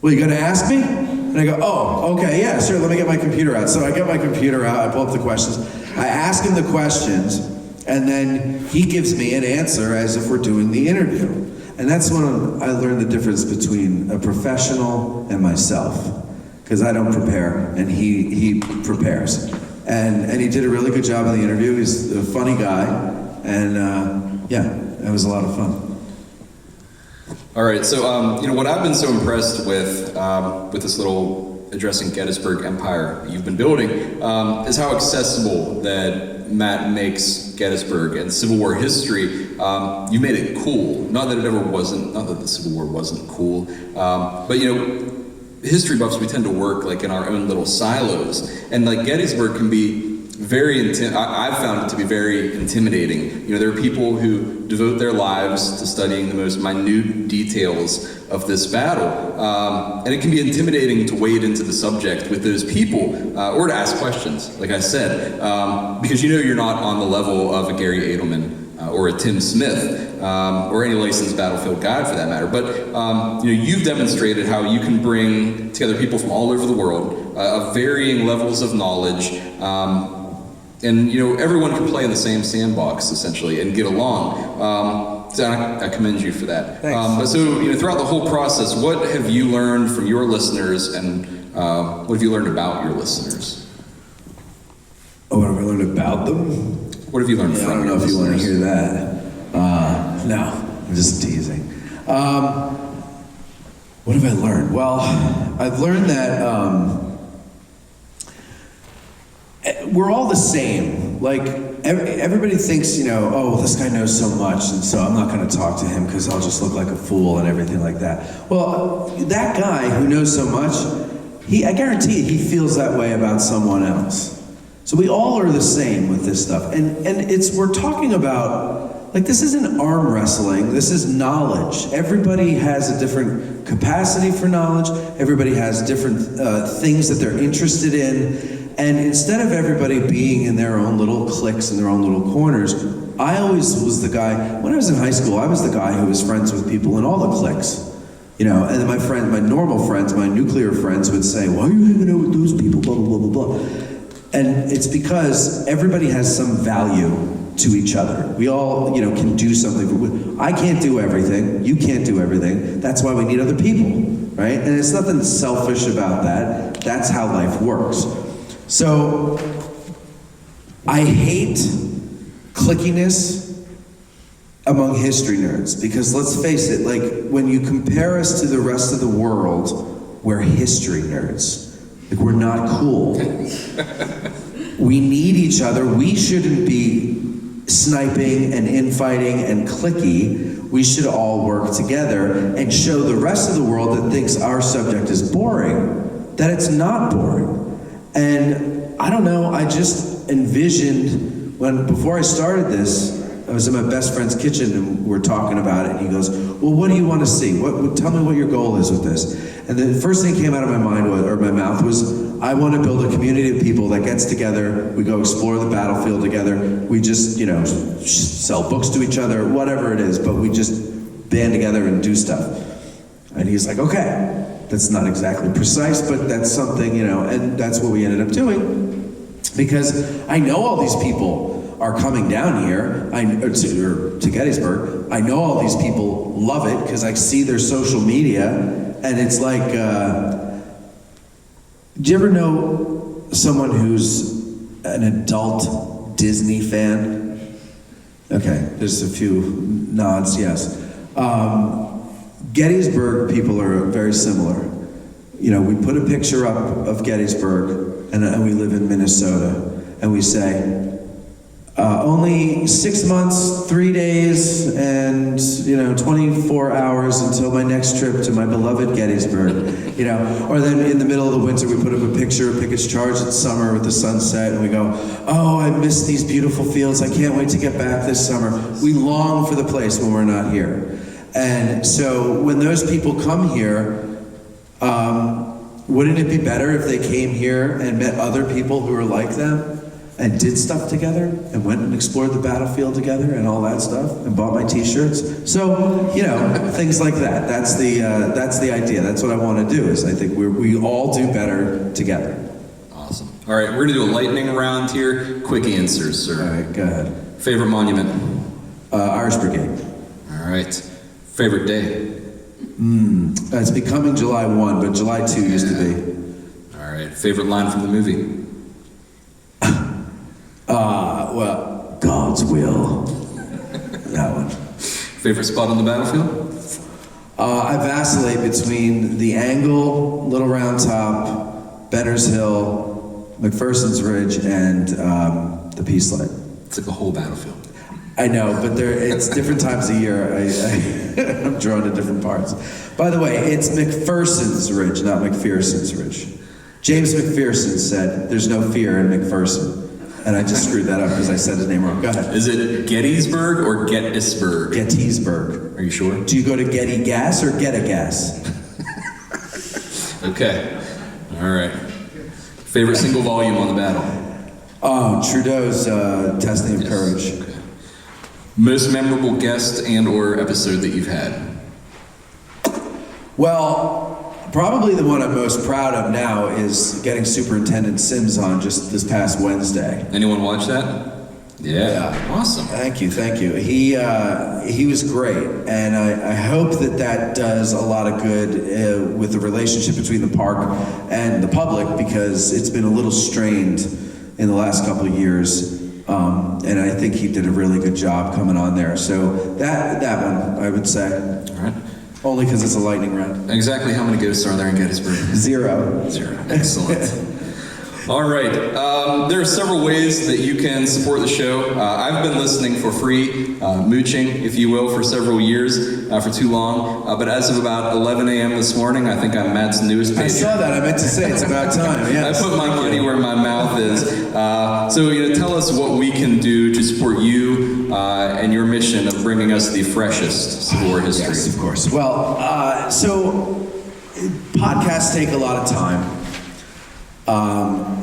well, you gonna ask me? And I go, oh, okay, yeah, sure, let me get my computer out. So I get my computer out, I pull up the questions. I ask him the questions, and then he gives me an answer as if we're doing the interview. And that's when I learned the difference between a professional and myself. Because I don't prepare, and he prepares. And he did a really good job on the interview. He's a funny guy, and it was a lot of fun.
All right, so what I've been so impressed with this little addressing Gettysburg Empire you've been building is how accessible that Matt makes Gettysburg and Civil War history. You made it cool. Not that the Civil War wasn't cool, but history buffs, we tend to work like in our own little silos, and like Gettysburg can be very I've found it to be very intimidating. There are people who devote their lives to studying the most minute details of this battle, and it can be intimidating to wade into the subject with those people, or to ask questions, like I said, because you're not on the level of a Gary Edelman or a Tim Smith, or any licensed battlefield guide for that matter. But you've demonstrated how you can bring together people from all over the world, of varying levels of knowledge, and everyone can play in the same sandbox essentially and get along. So I commend you for that.
Thanks.
But so throughout the whole process, what have you learned from your listeners, and what have you learned about your listeners?
Oh, what have I learned about them?
What have you learned from
I don't know if you want to hear that. No, I'm just teasing. What have I learned? Well, I've learned that we're all the same. Like, everybody thinks, oh, this guy knows so much, and so I'm not going to talk to him because I'll just look like a fool and everything like that. Well, that guy who knows so much, I guarantee you, he feels that way about someone else. So we all are the same with this stuff. And we're talking about, like, this isn't arm wrestling, this is knowledge. Everybody has a different capacity for knowledge, everybody has different things that they're interested in, and instead of everybody being in their own little cliques and their own little corners, I always was the guy, when I was in high school, I was the guy who was friends with people in all the cliques. And then my normal friends, my nuclear friends would say, why are you hanging out with those people, blah, blah, blah, blah, blah. And it's because everybody has some value to each other. We all, can do something. I can't do everything. You can't do everything. That's why we need other people, right? And it's nothing selfish about that. That's how life works. So, I hate clickiness among history nerds, because let's face it, like, when you compare us to the rest of the world, we're history nerds. Like, we're not cool. We need each other. We shouldn't be sniping and infighting and cliquey. We should all work together and show the rest of the world that thinks our subject is boring, that it's not boring. And I don't know, I just envisioned, before I started this, was in my best friend's kitchen and we're talking about it, and he goes, well, what do you want to see? Tell me what your goal is with this. And the first thing that came out of my mind my mouth was, I want to build a community of people that gets together, we go explore the battlefield together, we just, sell books to each other, whatever it is, but we just band together and do stuff. And he's like, okay, that's not exactly precise, but that's something, and that's what we ended up doing. Because I know all these people are coming down here, to Gettysburg. I know all these people love it because I see their social media, and it's like, do you ever know someone who's an adult Disney fan? Okay, there's a few nods, yes. Gettysburg people are very similar. We put a picture up of Gettysburg, and we live in Minnesota, and we say, only 6 months, 3 days, and 24 hours until my next trip to my beloved Gettysburg. Or then in the middle of the winter, we put up a picture of Pickett's Charge in summer with the sunset, and we go, oh, I miss these beautiful fields. I can't wait to get back this summer. We long for the place when we're not here. And so when those people come here, wouldn't it be better if they came here and met other people who are like them and did stuff together and went and explored the battlefield together and all that stuff and bought my t-shirts? So, things like that. That's the idea. That's what I want to do, is I think we all do better together.
Awesome. All right, we're going to do a lightning round here. Quick answers, sir.
All right, go ahead.
Favorite monument?
Irish Brigade.
All right. Favorite day?
It's becoming July 1, but July 2 used to be.
All right. Favorite line from the movie?
Well, God's will. That one.
Favorite spot on the battlefield?
I vacillate between the Angle, Little Round Top, Benner's Hill, McPherson's Ridge, and the Peace Light.
It's like a whole battlefield.
I know, but it's different times of year. I'm drawn to different parts. By the way, it's McPherson's Ridge, not McPherson's Ridge. James McPherson said, there's no fear in McPherson. And I just screwed that up because I said his name wrong. Go ahead.
Is it Gettysburg or Gettysburg?
Gettysburg.
Are you sure?
Do you go to Getty Gas or Get a Gas?
Okay. All right. Favorite single volume on the battle?
Oh, Trudeau's Testing of Courage.
Okay. Most memorable guest and or episode that you've had?
Well, probably the one I'm most proud of now is getting Superintendent Sims on just this past Wednesday.
Anyone watch that? Yeah. Awesome.
Thank you. He was great, and I hope that does a lot of good with the relationship between the park and the public, because it's been a little strained in the last couple of years. And I think he did a really good job coming on there. So that one, I would say.
All right.
Only because it's a lightning round.
Exactly how many ghosts are there in Gettysburg?
Zero.
Excellent. All right. There are several ways that you can support the show. I've been listening for free, mooching, if you will, for several years, for too long. But as of about 11 a.m. this morning, I think I'm Matt's newest patron.
I saw that. I meant to say it's about time. Yes.
I put my money where my mouth is. So tell us what we can do to support you and your mission of bringing us the freshest Civil War history.
Yes, of course. Well, so podcasts take a lot of time.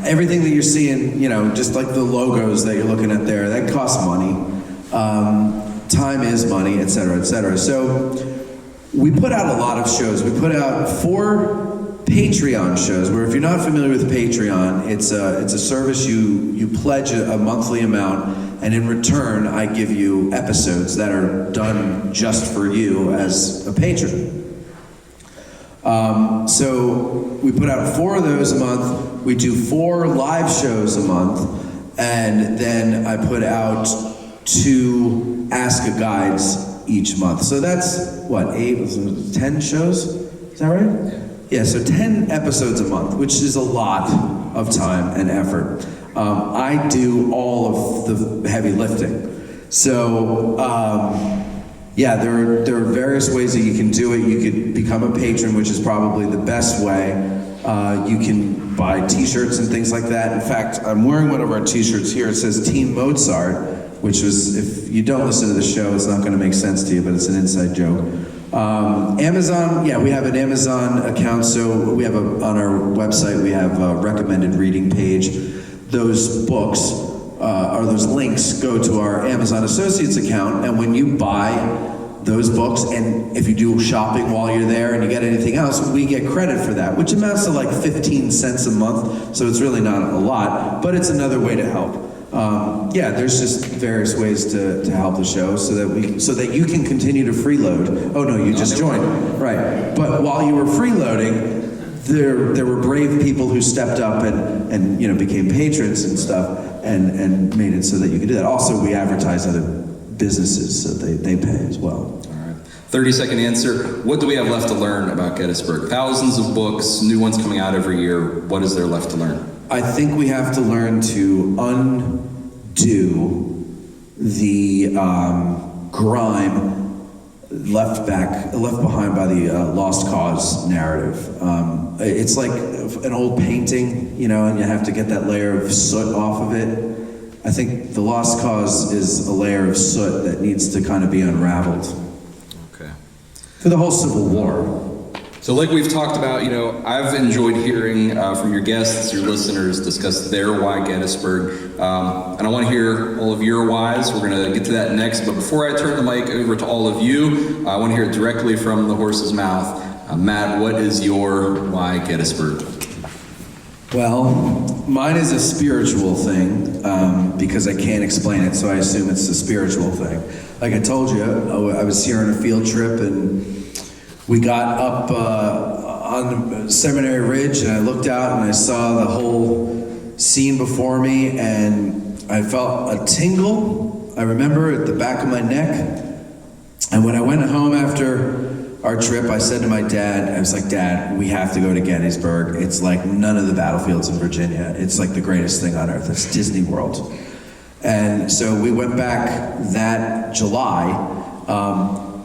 Everything that you're seeing, just like the logos that you're looking at there, that costs money. Time is money, et cetera, et cetera. So we put out a lot of shows. We put out 4 Patreon shows, where if you're not familiar with Patreon, it's a service you pledge a monthly amount, and in return, I give you episodes that are done just for you as a patron. So we put out 4 of those a month. We do 4 live shows a month, and then I put out 2 Ask a Guides each month. So that's what, 10 shows? Is that right? Yeah, so 10 episodes a month, which is a lot of time and effort. I do all of the heavy lifting. So, yeah, there are various ways that you can do it. You could become a patron, which is probably the best way. You can buy t-shirts and things like that. In fact, I'm wearing one of our t-shirts here. It says Team Mozart, which was, if you don't listen to the show, it's not going to make sense to you, but it's an inside joke. Amazon, yeah, we have an Amazon account, so we have on our website, we have a recommended reading page. Those books, or those links go to our Amazon Associates account, and when you buy those books, and if you do shopping while you're there and you get anything else, we get credit for that, which amounts to like 15 cents a month, so it's really not a lot, but it's another way to help. Yeah, there's just various ways to help the show so that you can continue to freeload. Oh no, you just joined, right? But while you were freeloading, there were brave people who stepped up and became patrons and stuff and made it so that you could do that. Also, we advertise other businesses, so they pay as well.
All right. 30-second answer. What do we have left to learn about Gettysburg? Thousands of books, new ones coming out every year. What is there left to learn?
I think we have to learn to undo the grime left behind by the Lost Cause narrative. It's like an old painting, and you have to get that layer of soot off of it. I think the Lost Cause is a layer of soot that needs to kind of be unraveled.
Okay.
For the whole Civil War.
So like we've talked about, I've enjoyed hearing from your guests, your listeners, discuss their why Gettysburg. And I want to hear all of your whys. We're going to get to that next. But before I turn the mic over to all of you, I want to hear it directly from the horse's mouth. Matt, what is your why Gettysburg?
Well, mine is a spiritual thing, because I can't explain it, so I assume it's a spiritual thing. Like I told you, I was here on a field trip, and we got up on Seminary Ridge, and I looked out, and I saw the whole scene before me, and I felt a tingle, I remember, at the back of my neck. And when I went home after our trip, I said to my dad, I was like, Dad, we have to go to Gettysburg. It's like none of the battlefields in Virginia. It's like the greatest thing on earth. It's Disney World. And so we went back that July.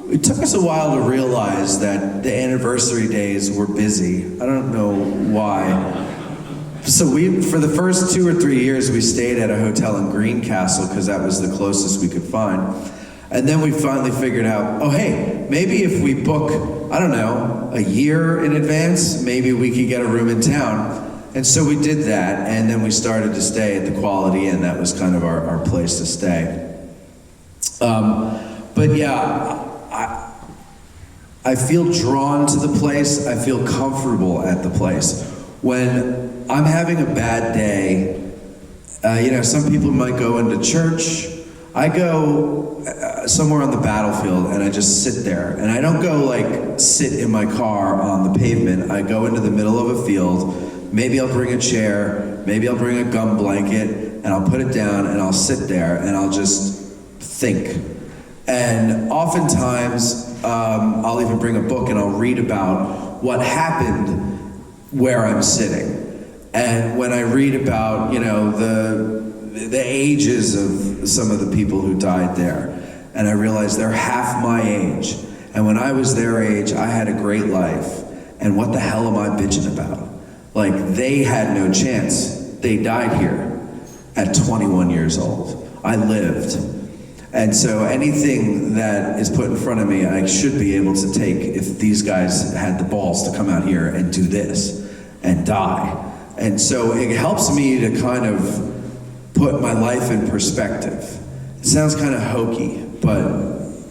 It took us a while to realize that the anniversary days were busy. I don't know why. So for the first 2 or 3 years, we stayed at a hotel in Greencastle because that was the closest we could find. And then we finally figured out, oh hey, maybe if we book, I don't know, a year in advance, maybe we could get a room in town. And so we did that, and then we started to stay at the Quality Inn. That was kind of our place to stay. But yeah, I feel drawn to the place. I feel comfortable at the place. When I'm having a bad day, some people might go into church. I go somewhere on the battlefield and I just sit there. And I don't go like sit in my car on the pavement. I go into the middle of a field. Maybe I'll bring a chair, maybe I'll bring a gum blanket, and I'll put it down and I'll sit there and I'll just think. And oftentimes, I'll even bring a book and I'll read about what happened where I'm sitting. And when I read about, the ages of some of the people who died there, and I realized they're half my age. And when I was their age, I had a great life. And what the hell am I bitching about? Like, they had no chance. They died here at 21 years old. I lived. And so anything that is put in front of me, I should be able to take if these guys had the balls to come out here and do this and die. And so it helps me to kind of put my life in perspective. It sounds kind of hokey, but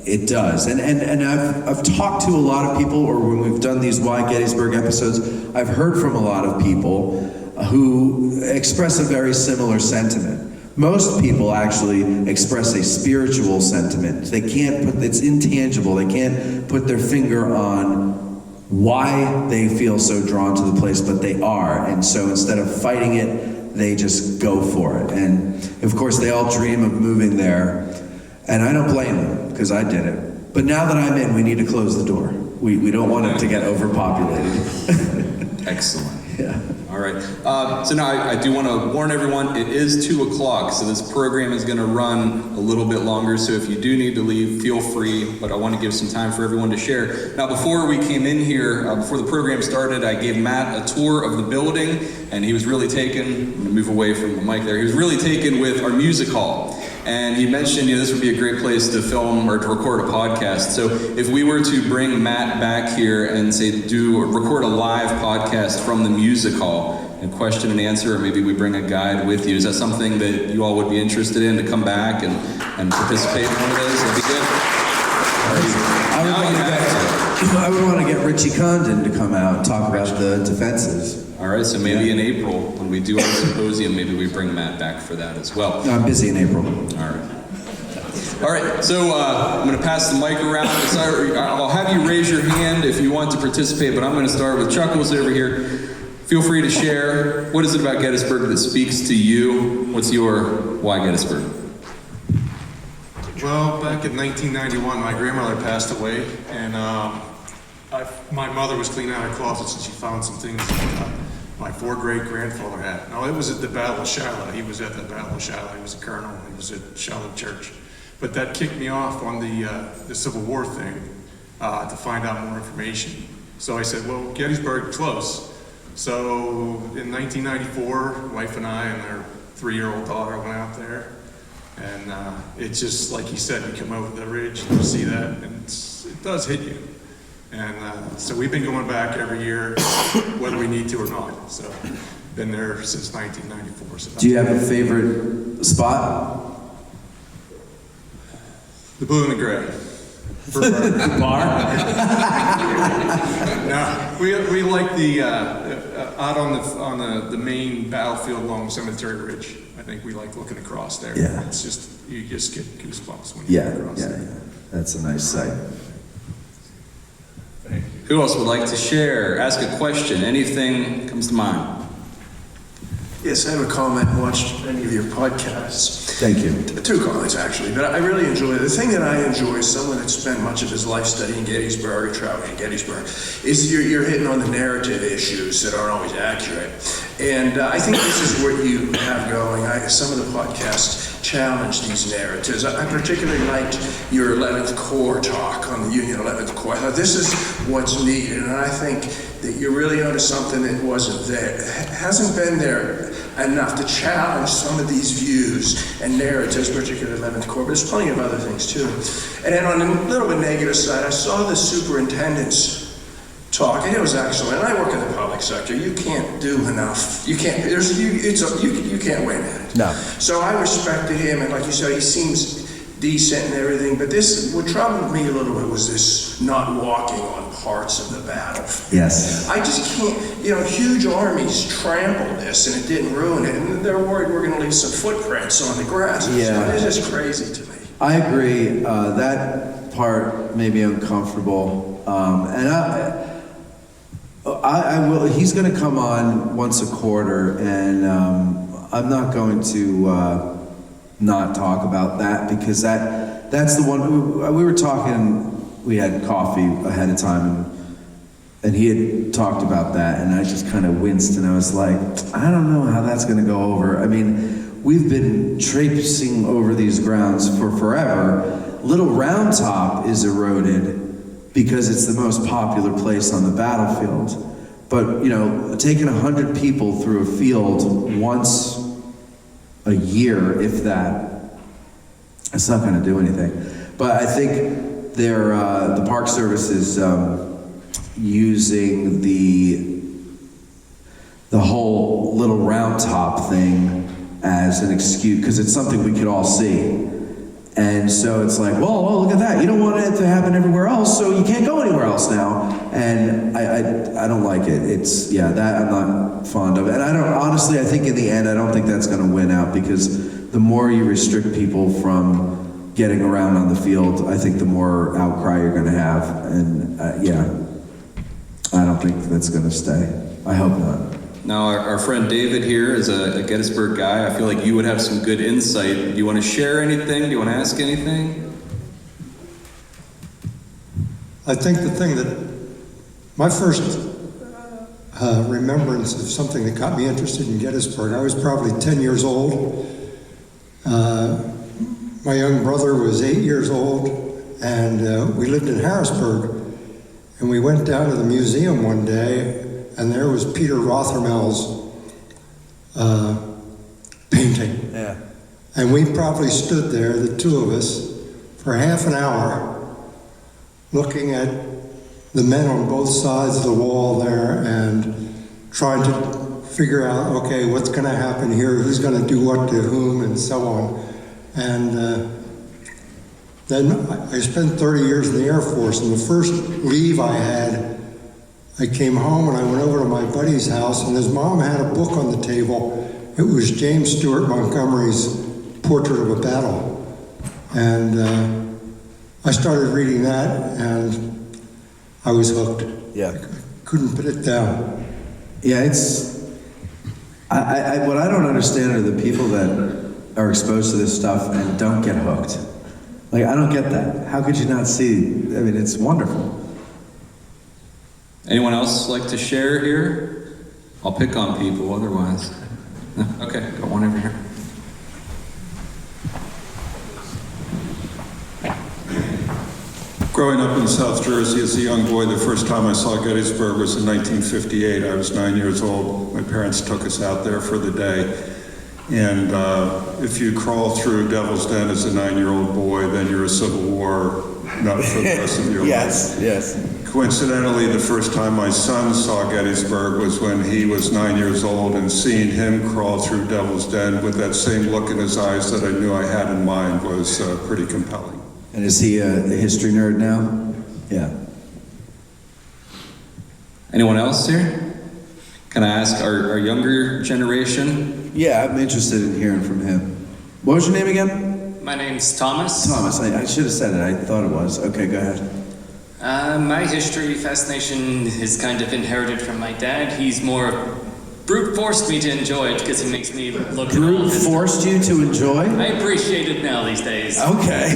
it does. And I've talked to a lot of people, or when we've done these Why Gettysburg episodes, I've heard from a lot of people who express a very similar sentiment. Most people actually express a spiritual sentiment. It's intangible. They can't put their finger on why they feel so drawn to the place, but they are. And so instead of fighting it, they just go for it. And of course, they all dream of moving there. And I don't blame them, because I did it. But now that I'm in, we need to close the door. We don't want it to get overpopulated.
Excellent.
Yeah.
All right. So now I do want to warn everyone, it is 2 o'clock, so this program is going to run a little bit longer, so if you do need to leave, feel free, but I want to give some time for everyone to share. Now, before we came in here, before the program started, I gave Matt a tour of the building, and he was really taken, I'm going to move away from the mic there, he was really taken with our music hall. And he mentioned, this would be a great place to film or to record a podcast. So if we were to bring Matt back here and say record a live podcast from the music hall, and question and answer, or maybe we bring a guide with you, is that something that you all would be interested in, to come back and participate in one of those? That'd be good.
I would want to get Richie Condon to come out and talk about the defenses.
All right, so maybe in April, when we do our symposium, maybe we bring Matt back for that as well.
No, I'm busy in April.
All right, so I'm going to pass the mic around. I'll have you raise your hand if you want to participate, but I'm going to start with Chuckles over here. Feel free to share. What is it about Gettysburg that speaks to you? What's your why Gettysburg?
Well, back in 1991, my grandmother passed away, and my mother was cleaning out her closets, and she found some things that my four-great-grandfather had. Now, it was at the Battle of Shiloh. He was at the Battle of Shiloh. He was a colonel. He was at Shiloh Church. But that kicked me off on the Civil War thing to find out more information. So I said, well, Gettysburg, close. So in 1994, wife and I and our 3-year-old daughter went out there, and it's just like he said, you come over the ridge and you see that, and it does hit you. And so we've been going back every year, whether we need to or not. So been there since 1994. So
do you have a favorite spot?
The blue and the gray.
Bar?
No, we like the out on the main battlefield along Cemetery Ridge. I think we like looking across there.
Yeah.
It's just, you just get goosebumps when you look across there.
Yeah. That's a nice sight.
Who else would like to share? Ask a question. Anything comes to mind?
Yes, I have a comment. Watched many of your podcasts.
Thank you.
2 comments, actually. But I really enjoy, the thing that I enjoy, as someone that spent much of his life studying Gettysburg or traveling in Gettysburg, is you're hitting on the narrative issues that aren't always accurate. And I think this is what you have going. Some of the podcasts challenge these narratives. I particularly liked your 11th Corps talk on the Union 11th Corps. I thought this is what's needed, and I think that you're really onto something that wasn't there. It hasn't been there enough to challenge some of these views and narratives, particularly 11th Corps, but there's plenty of other things too. And then on a little bit negative side, I saw the superintendent's talk, and it was excellent. And I work in the public sector. You can't do enough. You can't. You can't win at it.
No.
So I respected him, and like you said, he seems decent and everything. But what troubled me a little bit was this not walking on parts of the battlefield.
Yes.
I just can't. Huge armies trampled this, and it didn't ruin it. And they're worried we're going to leave some footprints on the grass.
Yeah.
So it's just crazy to me.
I agree. That part made me uncomfortable, and I will. He's going to come on once a quarter, and I'm not going to not talk about that, because that's the one. We were talking. We had coffee ahead of time, and he had talked about that, and I just kind of winced, and I was like, I don't know how that's going to go over. I mean, we've been traipsing over these grounds for forever. Little Round Top is eroded because it's the most popular place on the battlefield. But, taking 100 people through a field once a year, if that, it's not going to do anything. But I think the Park Service is using the whole Little Round Top thing as an excuse, because it's something we could all see. And so it's like, well, look at that. You don't want it to happen everywhere else, so you can't go anywhere else now. And I don't like it. That I'm not fond of. And honestly, I think in the end, I don't think that's going to win out, because the more you restrict people from getting around on the field, I think the more outcry you're going to have. And I don't think that's going to stay. I hope not.
Now, our friend David here is a Gettysburg guy. I feel like you would have some good insight. Do you want to share anything? Do you want to ask anything?
I think the thing that my first remembrance of something that got me interested in Gettysburg, I was probably 10 years old. My young brother was 8 years old, and we lived in Harrisburg. And we went down to the museum one day, and there was Peter Rothermel's painting.
Yeah.
And we probably stood there, the two of us, for half an hour, looking at the men on both sides of the wall there and trying to figure out, okay, what's going to happen here, who's going to do what to whom, and so on. And then I spent 30 years in the Air Force, and the first leave I had, I came home and I went over to my buddy's house, and his mom had a book on the table. It was James Stewart Montgomery's Portrait of a Battle. And I started reading that, and I was hooked.
Yeah.
I couldn't put it down.
Yeah, it's... what I don't understand are the people that are exposed to this stuff and don't get hooked. Like, I don't get that. How could you not see? I mean, it's wonderful.
Anyone else like to share here? I'll pick on people otherwise. No? Okay, got one over here.
Growing up in South Jersey as a young boy, the first time I saw Gettysburg was in 1958. I was 9 years old. My parents took us out there for the day. And if you crawl through Devil's Den as a 9-year-old boy, then you're a Civil War nut for the rest of your life.
Yes.
Coincidentally, the first time my son saw Gettysburg was when he was 9 years old, and seeing him crawl through Devil's Den with that same look in his eyes that I knew I had in mind was pretty compelling.
And is he a history nerd now? Yeah.
Anyone else here? Can I ask our younger generation?
Yeah, I'm interested in hearing from him. What was your name again?
My name's Thomas.
Thomas, I should have said it. I thought it was. Okay, go ahead.
My history fascination is kind of inherited from my dad. He's more brute forced me to enjoy it because he makes me look at all
Brute
his...
forced you to enjoy?
I appreciate it now these days.
Okay.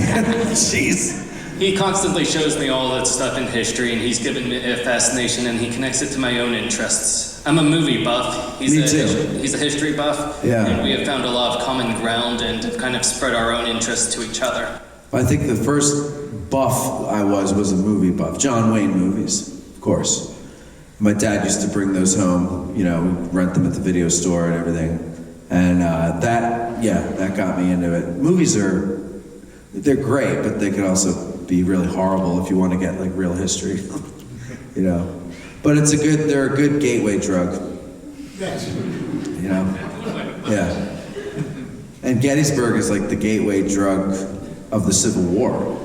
Jeez.
He constantly shows me all that stuff in history, and he's given me a fascination, and he connects it to my own interests. I'm a movie buff. He's a history buff.
Yeah.
And we have found a lot of common ground and have kind of spread our own interests to each other.
I think the first buff I was a movie buff. John Wayne movies, of course. My dad used to bring those home, you know, rent them at the video store and everything. And that got me into it. Movies they're great, but they can also be really horrible if you want to get like real history, you know. But they're a good gateway drug. You know? Yeah. And Gettysburg is like the gateway drug of the Civil War.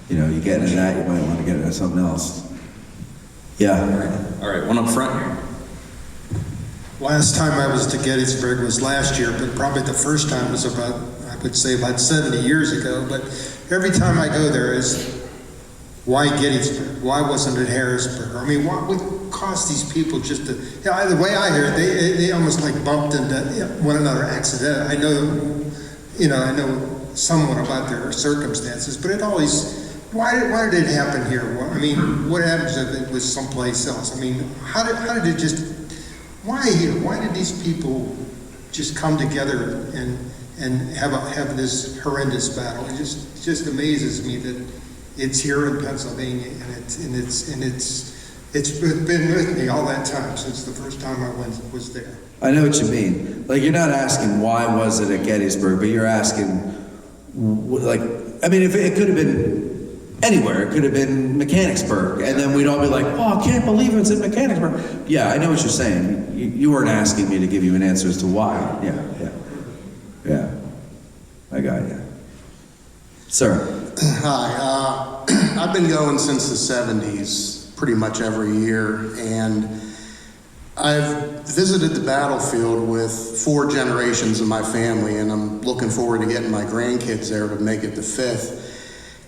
You know, you get into that, you might want to get into something else. Yeah.
All right, one up front here.
Last time I was to Gettysburg was last year, but probably the first time was about 70 years ago. But every time I go there is, why Gettysburg? Why wasn't it Harrisburg? I mean, what would cause these people just to, the way I hear it, they almost like bumped into one another accidentally. I know somewhat about their circumstances, but it always, why did it happen here? I mean, what happens if it was someplace else? I mean, how did it just, why here? Why did these people just come together and have this horrendous battle? It just amazes me that it's here in Pennsylvania, and it's been with me all that time since the first time I was there.
I know what you mean. Like, you're not asking why was it at Gettysburg, but you're asking, like, I mean, if it could have been anywhere, it could have been Mechanicsburg, and then we'd all be like, oh, I can't believe it's in Mechanicsburg. Yeah, I know what you're saying. You weren't asking me to give you an answer as to why. Yeah. I got you. Sir.
Hi. I've been going since the 70s, pretty much every year, and I've visited the battlefield with 4 generations of my family, and I'm looking forward to getting my grandkids there to make it the 5th.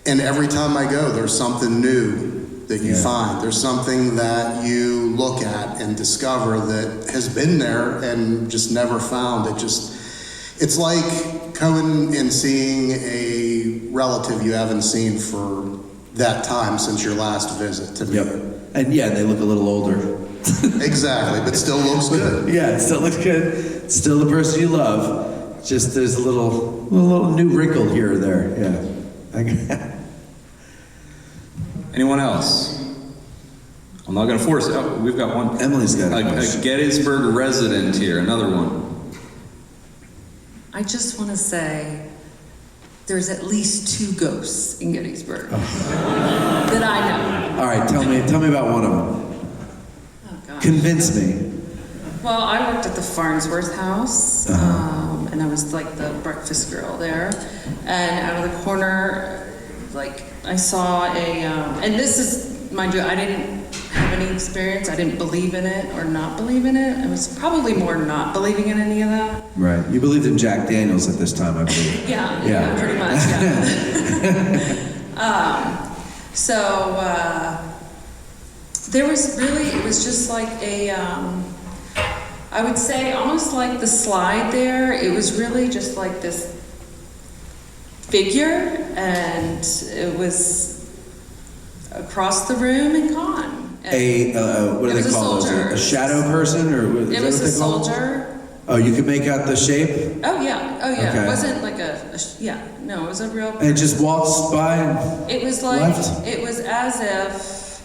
And every time I go, there's something new that you find. There's something that you look at and discover that has been there and just never found. It's like coming and seeing a relative you haven't seen for that time since your last visit to me.
Yep. And they look a little older.
Exactly, but still looks good.
Yeah, it still looks good. Still the person you love. Just there's a little new wrinkle here or there. Yeah.
Anyone else? I'm not going to force it. Oh, we've got one.
Emily's got
a Gettysburg resident here. Another one.
I just want to say there's at least 2 ghosts in Gettysburg that I know.
All right, tell me about one of them.
Oh, gosh.
Convince me.
Well, I worked at the Farnsworth House, and I was like the breakfast girl there. And out of the corner, like I saw and this is, mind you, I didn't have any experience. I didn't believe in it or not believe in it. I was probably more not believing in any of that.
Right. You believed in Jack Daniels at this time, I believe.
Yeah, pretty much, yeah. There was really, it was just like I would say almost like the slide there, it was really just like this figure, and it was across the room and gone.
What do they call those? A shadow person, or
it was a soldier.
Oh, you could make out the shape?
Oh yeah.
Okay.
It wasn't like no, it was a real person.
And it just walks by and
it was like
left?
It was as if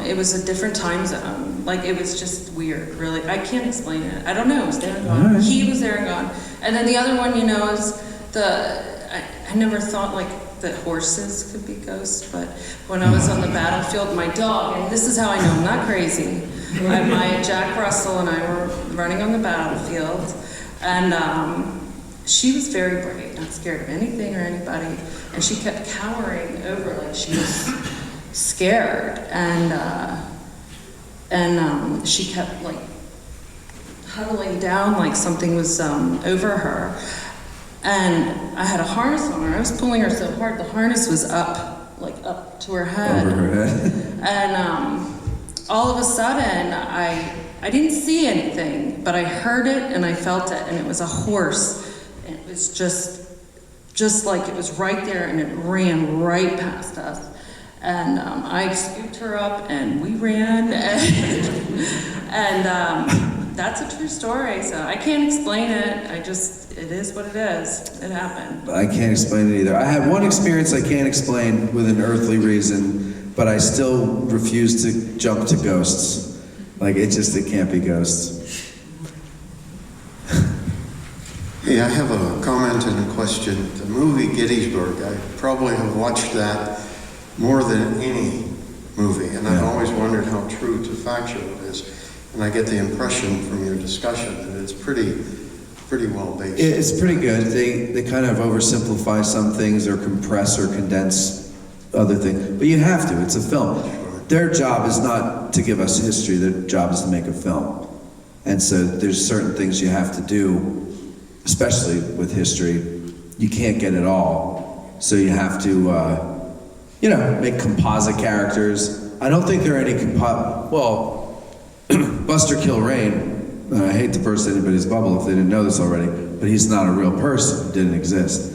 it was a different time zone. Like it was just weird, really. I can't explain it. I don't know. It was there and gone.
Right.
He was there and gone. And then the other one, is I never thought like that horses could be ghosts, but when I was on the battlefield, my dog, and this is how I know I'm not crazy, my Jack Russell and I were running on the battlefield, and she was very brave, not scared of anything or anybody, and she kept cowering over like she was scared, and she kept like huddling down like something was over her. And I had a harness on her. I was pulling her so hard, the harness was up to her head.
Over her head.
And all of a sudden, I didn't see anything, but I heard it and I felt it, and it was a horse. And it was just like it was right there, and it ran right past us. And I scooped her up, and we ran, and that's a true story. So I can't explain it. It is what it is. It happened.
I can't explain it either. I had one experience I can't explain with an earthly reason, but I still refuse to jump to ghosts. Like, it can't be ghosts.
Hey, I have a comment and a question. The movie Gettysburg, I probably have watched that more than any movie, and I've always wondered how true to factual it is. And I get the impression from your discussion that it's pretty well based.
It's pretty good. They kind of oversimplify some things or compress or condense other things. But you have to. It's a film. Sure. Their job is not to give us history. Their job is to make a film. And so there's certain things you have to do, especially with history. You can't get it all. So you have to, make composite characters. I don't think there are any Buster Kilrain, I hate to burst anybody's bubble if they didn't know this already, but he's not a real person, didn't exist.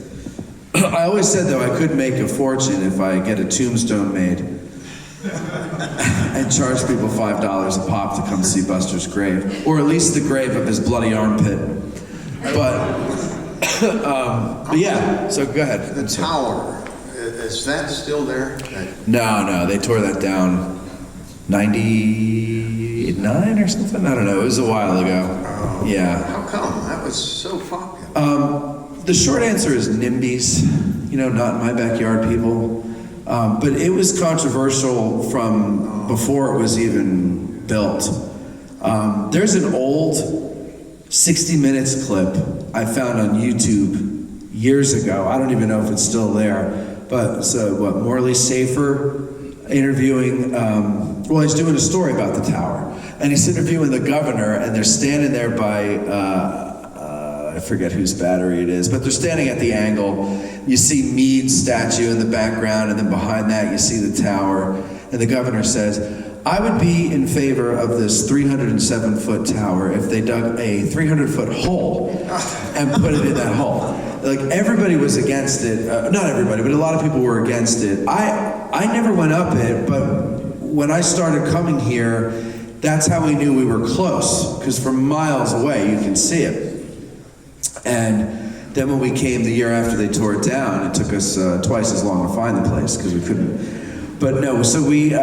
I always said, though, I could make a fortune if I get a tombstone made and charge people $5 a pop to come see Buster's grave, or at least the grave of his bloody armpit. But yeah, so go ahead.
The tower, is that still there?
No, they tore that down 99 or something? I don't know. It was a while ago.
Oh.
Yeah.
How come? That was so popular.
The short answer is NIMBYs. Not in my backyard people. But it was controversial from before it was even built. There's an old 60 Minutes clip I found on YouTube years ago. I don't even know if it's still there. But Morley Safer interviewing, he's doing a story about the tower, and he's interviewing the governor, and they're standing there by, I forget whose battery it is, but they're standing at the angle. You see Meade's statue in the background, and then behind that you see the tower, and the governor says, I would be in favor of this 307-foot tower if they dug a 300-foot hole and put it in that hole. Like, everybody was against it. Not everybody, but a lot of people were against it. I never went up it, but when I started coming here, that's how we knew we were close, because from miles away you can see it. And then when we came the year after they tore it down, it took us twice as long to find the place because we couldn't. But no, so we,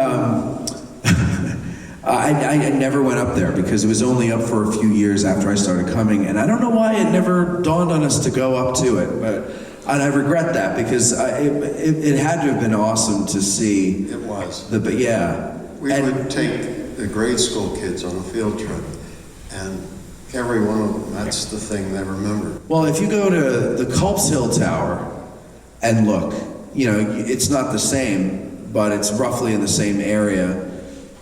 I never went up there because it was only up for a few years after I started coming, and I don't know why it never dawned on us to go up to it, and I regret that because it had to have been awesome to see.
It was.
But yeah.
We would take the grade school kids on a field trip, and every one of them, that's the thing they remember.
Well, if you go to the Culp's Hill Tower and look, it's not the same, but it's roughly in the same area,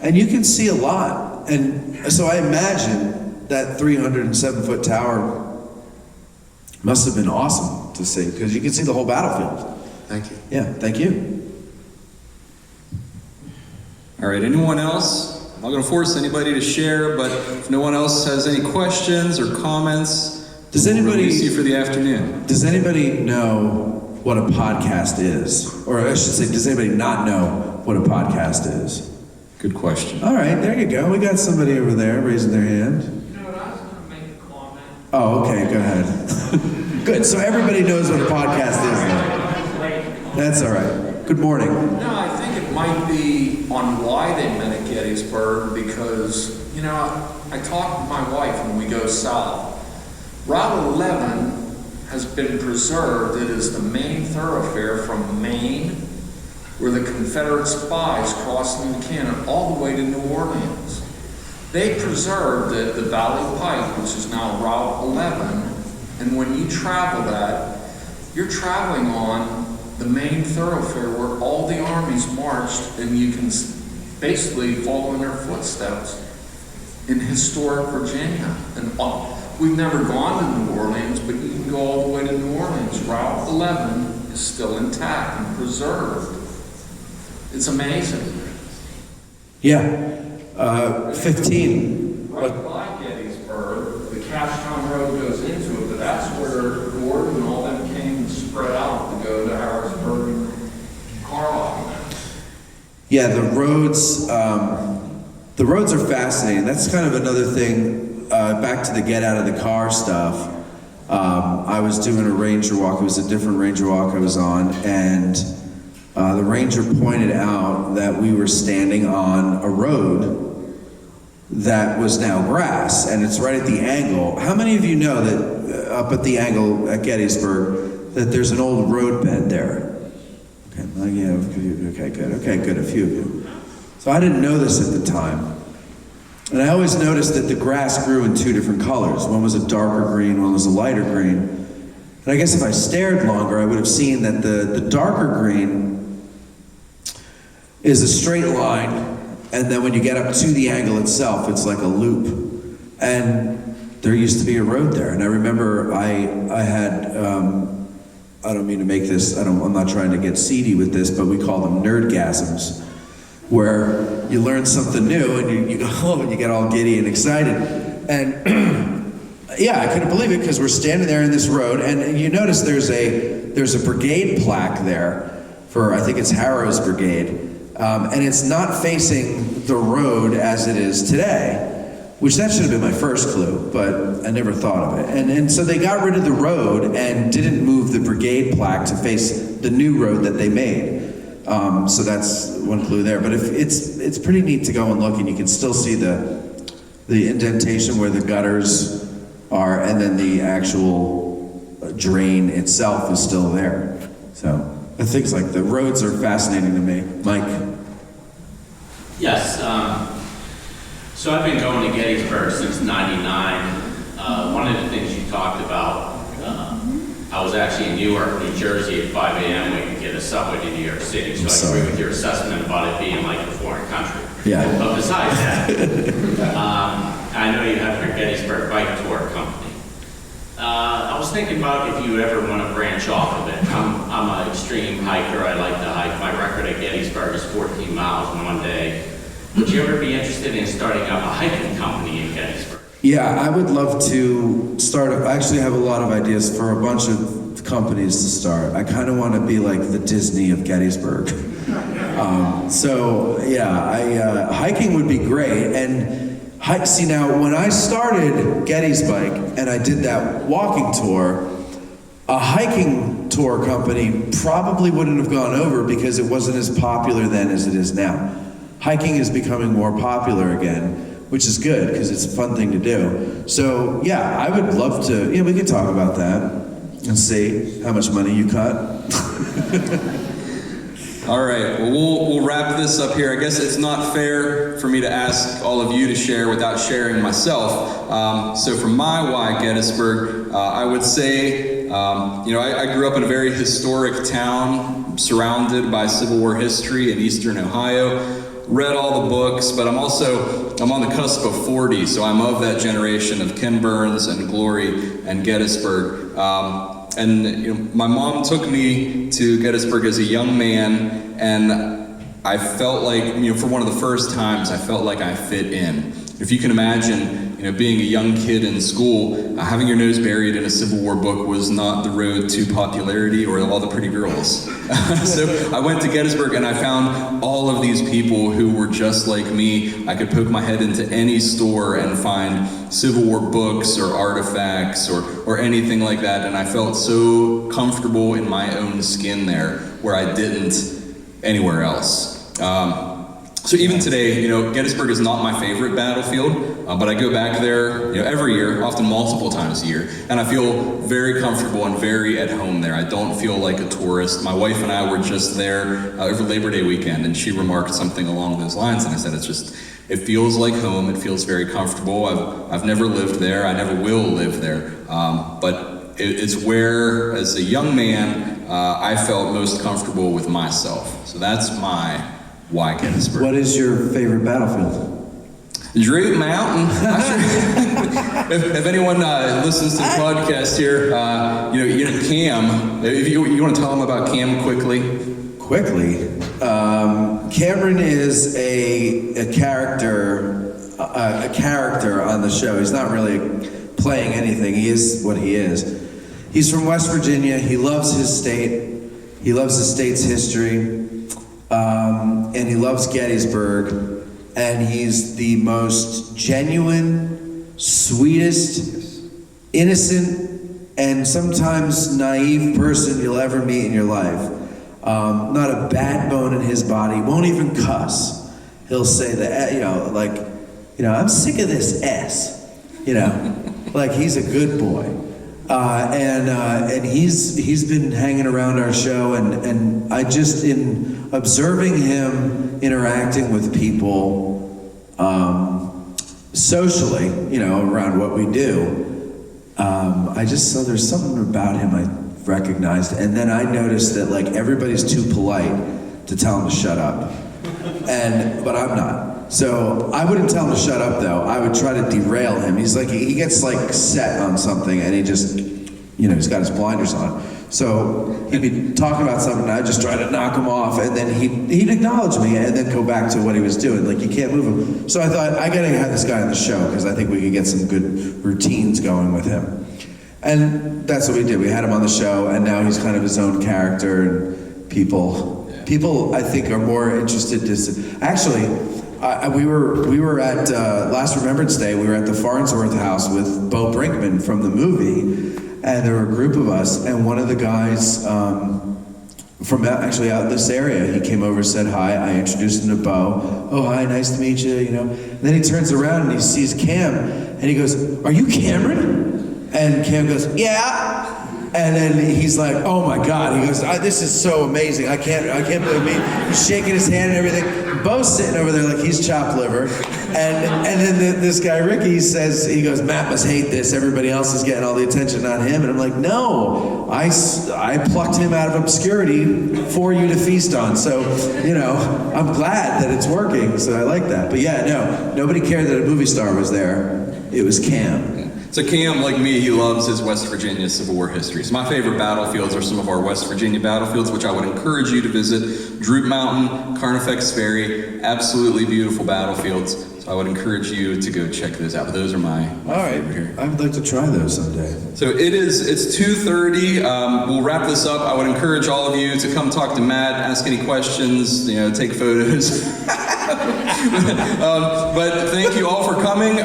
and you can see a lot. And so I imagine that 307-foot tower must have been awesome to see, because you can see the whole battlefield.
Thank you.
Yeah, thank you.
All right, anyone else? I'm not going to force anybody to share, but if no one else has any questions or comments,
does anybody
release you for the afternoon?
Does anybody know what a podcast is? Or I should say, does anybody not know what a podcast is?
Good question.
All right, there you go. We got somebody over there raising their hand.
You know what, I was going to make a comment.
Oh, okay, go ahead. Good, so everybody knows what a podcast is then. That's all right. Good morning.
No, I think it might be on why they met at Gettysburg because, I talked with my wife when we go south. Route 11 has been preserved. It is the main thoroughfare from Maine, where the Confederate spies crossed New Canaan all the way to New Orleans. They preserved the Valley Pike, which is now Route 11, and when you travel that, you're traveling on the main thoroughfare where all the armies marched, and you can basically follow in their footsteps in historic Virginia. And we've never gone to New Orleans, but you can go all the way to New Orleans. Route 11 is still intact and preserved. It's amazing.
Yeah, 15.
Right by Gettysburg, the Cashtown Road goes into it, but that's where Gordon and all them came and spread out to go to Harrisburg and Carlisle.
Yeah, the roads are fascinating. That's kind of another thing, back to the get out of the car stuff. I was doing a ranger walk. It was a different ranger walk I was on, and the ranger pointed out that we were standing on a road that was now grass, and it's right at the angle. How many of you know that up at the angle at Gettysburg that there's an old road bed there? Okay, yeah, okay, good, a few of you. So I didn't know this at the time. And I always noticed that the grass grew in two different colors. One was a darker green, one was a lighter green. And I guess if I stared longer, I would have seen that the darker green is a straight line, and then when you get up to the angle itself, it's like a loop. And there used to be a road there. And I remember I had, I don't mean to make this, I'm not trying to get seedy with this, but we call them nerdgasms, where you learn something new and you go home and you get all giddy and excited. And yeah, I couldn't believe it because we're standing there in this road, and you notice there's a brigade plaque there for, I think it's Harrow's Brigade, and it's not facing the road as it is today, which that should have been my first clue, but I never thought of it. And so they got rid of the road and didn't move the brigade plaque to face the new road that they made. So that's one clue there. But it's pretty neat to go and look, and you can still see the indentation where the gutters are, and then the actual drain itself is still there. So things like the roads are fascinating to me. Mike?
Yes. So I've been going to Gettysburg since '99. One of the things you talked about, I was actually in Newark, New Jersey at 5 a.m. We could get a subway to New York City, so I agree with your assessment about it being like a foreign country.
Yeah.
But besides that, I know you have your Gettysburg Bike Tour company. I was thinking about if you ever want to branch off of it. I'm an extreme hiker. I like to hike. My record at Gettysburg is 14 miles in one day. Would you ever be interested in starting up a hiking company in Gettysburg?
Yeah, I would love to start. I actually have a lot of ideas for a bunch of companies to start. I kind of want to be like the Disney of Gettysburg. So yeah, hiking would be great. And see now, when I started Gettysburg and I did that walking tour, a hiking tour company probably wouldn't have gone over because it wasn't as popular then as it is now. hiking is becoming more popular again, which is good because it's a fun thing to do. So yeah, I would love to, we could talk about that and see how much money you cut.
All right, well, we'll wrap this up here. I guess it's not fair for me to ask all of you to share without sharing myself. So for my why Gettysburg, I would say, I grew up in a very historic town surrounded by Civil War history in Eastern Ohio. Read all the books, but I'm on the cusp of 40, so I'm of that generation of Ken Burns and Glory and Gettysburg. My mom took me to Gettysburg as a young man, and I felt like, for one of the first times, I felt like I fit in. If you can imagine, being a young kid in school, having your nose buried in a Civil War book was not the road to popularity or all the pretty girls. So I went to Gettysburg and I found all of these people who were just like me. I could poke my head into any store and find Civil War books or artifacts or anything like that, and I felt so comfortable in my own skin there where I didn't anywhere else. So even today, Gettysburg is not my favorite battlefield, but I go back there, every year, often multiple times a year, and I feel very comfortable and very at home there. I don't feel like a tourist. My wife and I were just there over Labor Day weekend, and she remarked something along those lines, and I said, it feels like home. It feels very comfortable. I've never lived there. I never will live there, but it's where, as a young man, I felt most comfortable with myself. So that's my why Gettysburg.
What is your favorite battlefield?
Droop Mountain. If anyone listens to the podcast here, Cam, if you want to tell them about Cam quickly.
Cameron is a character on the show. He's not really playing anything. He is what he is. He's from West Virginia. He loves his state. He loves the state's history. And he loves Gettysburg, and he's the most genuine, sweetest, innocent, and sometimes naive person you'll ever meet in your life. Not a bad bone in his body, won't even cuss. He'll say that, I'm sick of this S, like he's a good boy. And he's been hanging around our show, and I just, in observing him interacting with people socially, around what we do, I just saw there's something about him I recognized, and then I noticed that everybody's too polite to tell him to shut up, but I'm not. So I wouldn't tell him to shut up, though. I would try to derail him. He's he gets set on something, and he just, he's got his blinders on. So he'd be talking about something, and I'd just try to knock him off, and then he'd acknowledge me, and then go back to what he was doing. You can't move him. So I thought, I gotta have this guy on the show, because I think we could get some good routines going with him. And that's what we did. We had him on the show, and now he's kind of his own character, and people, I think, are more interested to... Actually, we were at last Remembrance Day. We were at the Farnsworth House with Bo Brinkman from the movie, and there were a group of us. And one of the guys from actually out in this area, he came over and said hi. I introduced him to Bo. Oh, hi, nice to meet you. And then he turns around and he sees Cam, and he goes, "Are you Cameron?" And Cam goes, "Yeah." And then he's like, "Oh my God!" He goes, "This is so amazing! I can't believe me." He's shaking his hand and everything. Bo's sitting over there like he's chopped liver, and then this guy Ricky says, he goes, "Matt must hate this. Everybody else is getting all the attention, not him." And I'm like, "No, I plucked him out of obscurity for you to feast on." So I'm glad that it's working. So I like that. But yeah, no, nobody cared that a movie star was there. It was Cam.
So Cam, like me, he loves his West Virginia Civil War history. So my favorite battlefields are some of our West Virginia battlefields, which I would encourage you to visit. Droop Mountain, Carnifex Ferry, absolutely beautiful battlefields. So I would encourage you to go check those out. But those are my favorite here.
I would like to try those someday.
So it's 2:30. We'll wrap this up. I would encourage all of you to come talk to Matt, ask any questions, take photos. But thank you all for coming.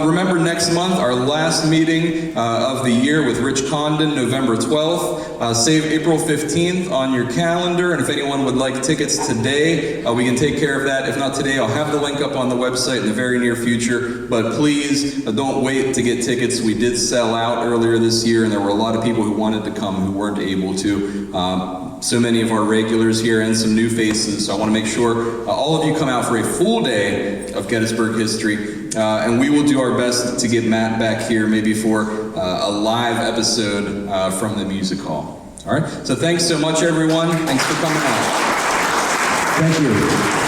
Remember next month, our last meeting of the year with Rich Condon, November 12th. Save April 15th on your calendar, and if anyone would like tickets today, we can take care of that. If not today, I'll have the link up on the website in the very near future, but please don't wait to get tickets. We did sell out earlier this year, and there were a lot of people who wanted to come who weren't able to. So many of our regulars here and some new faces, so I want to make sure all of you come out for a full day of Gettysburg history, and we will do our best to get Matt back here maybe for a live episode from the music hall. All right, so thanks so much, everyone. Thanks for coming out.
Thank you.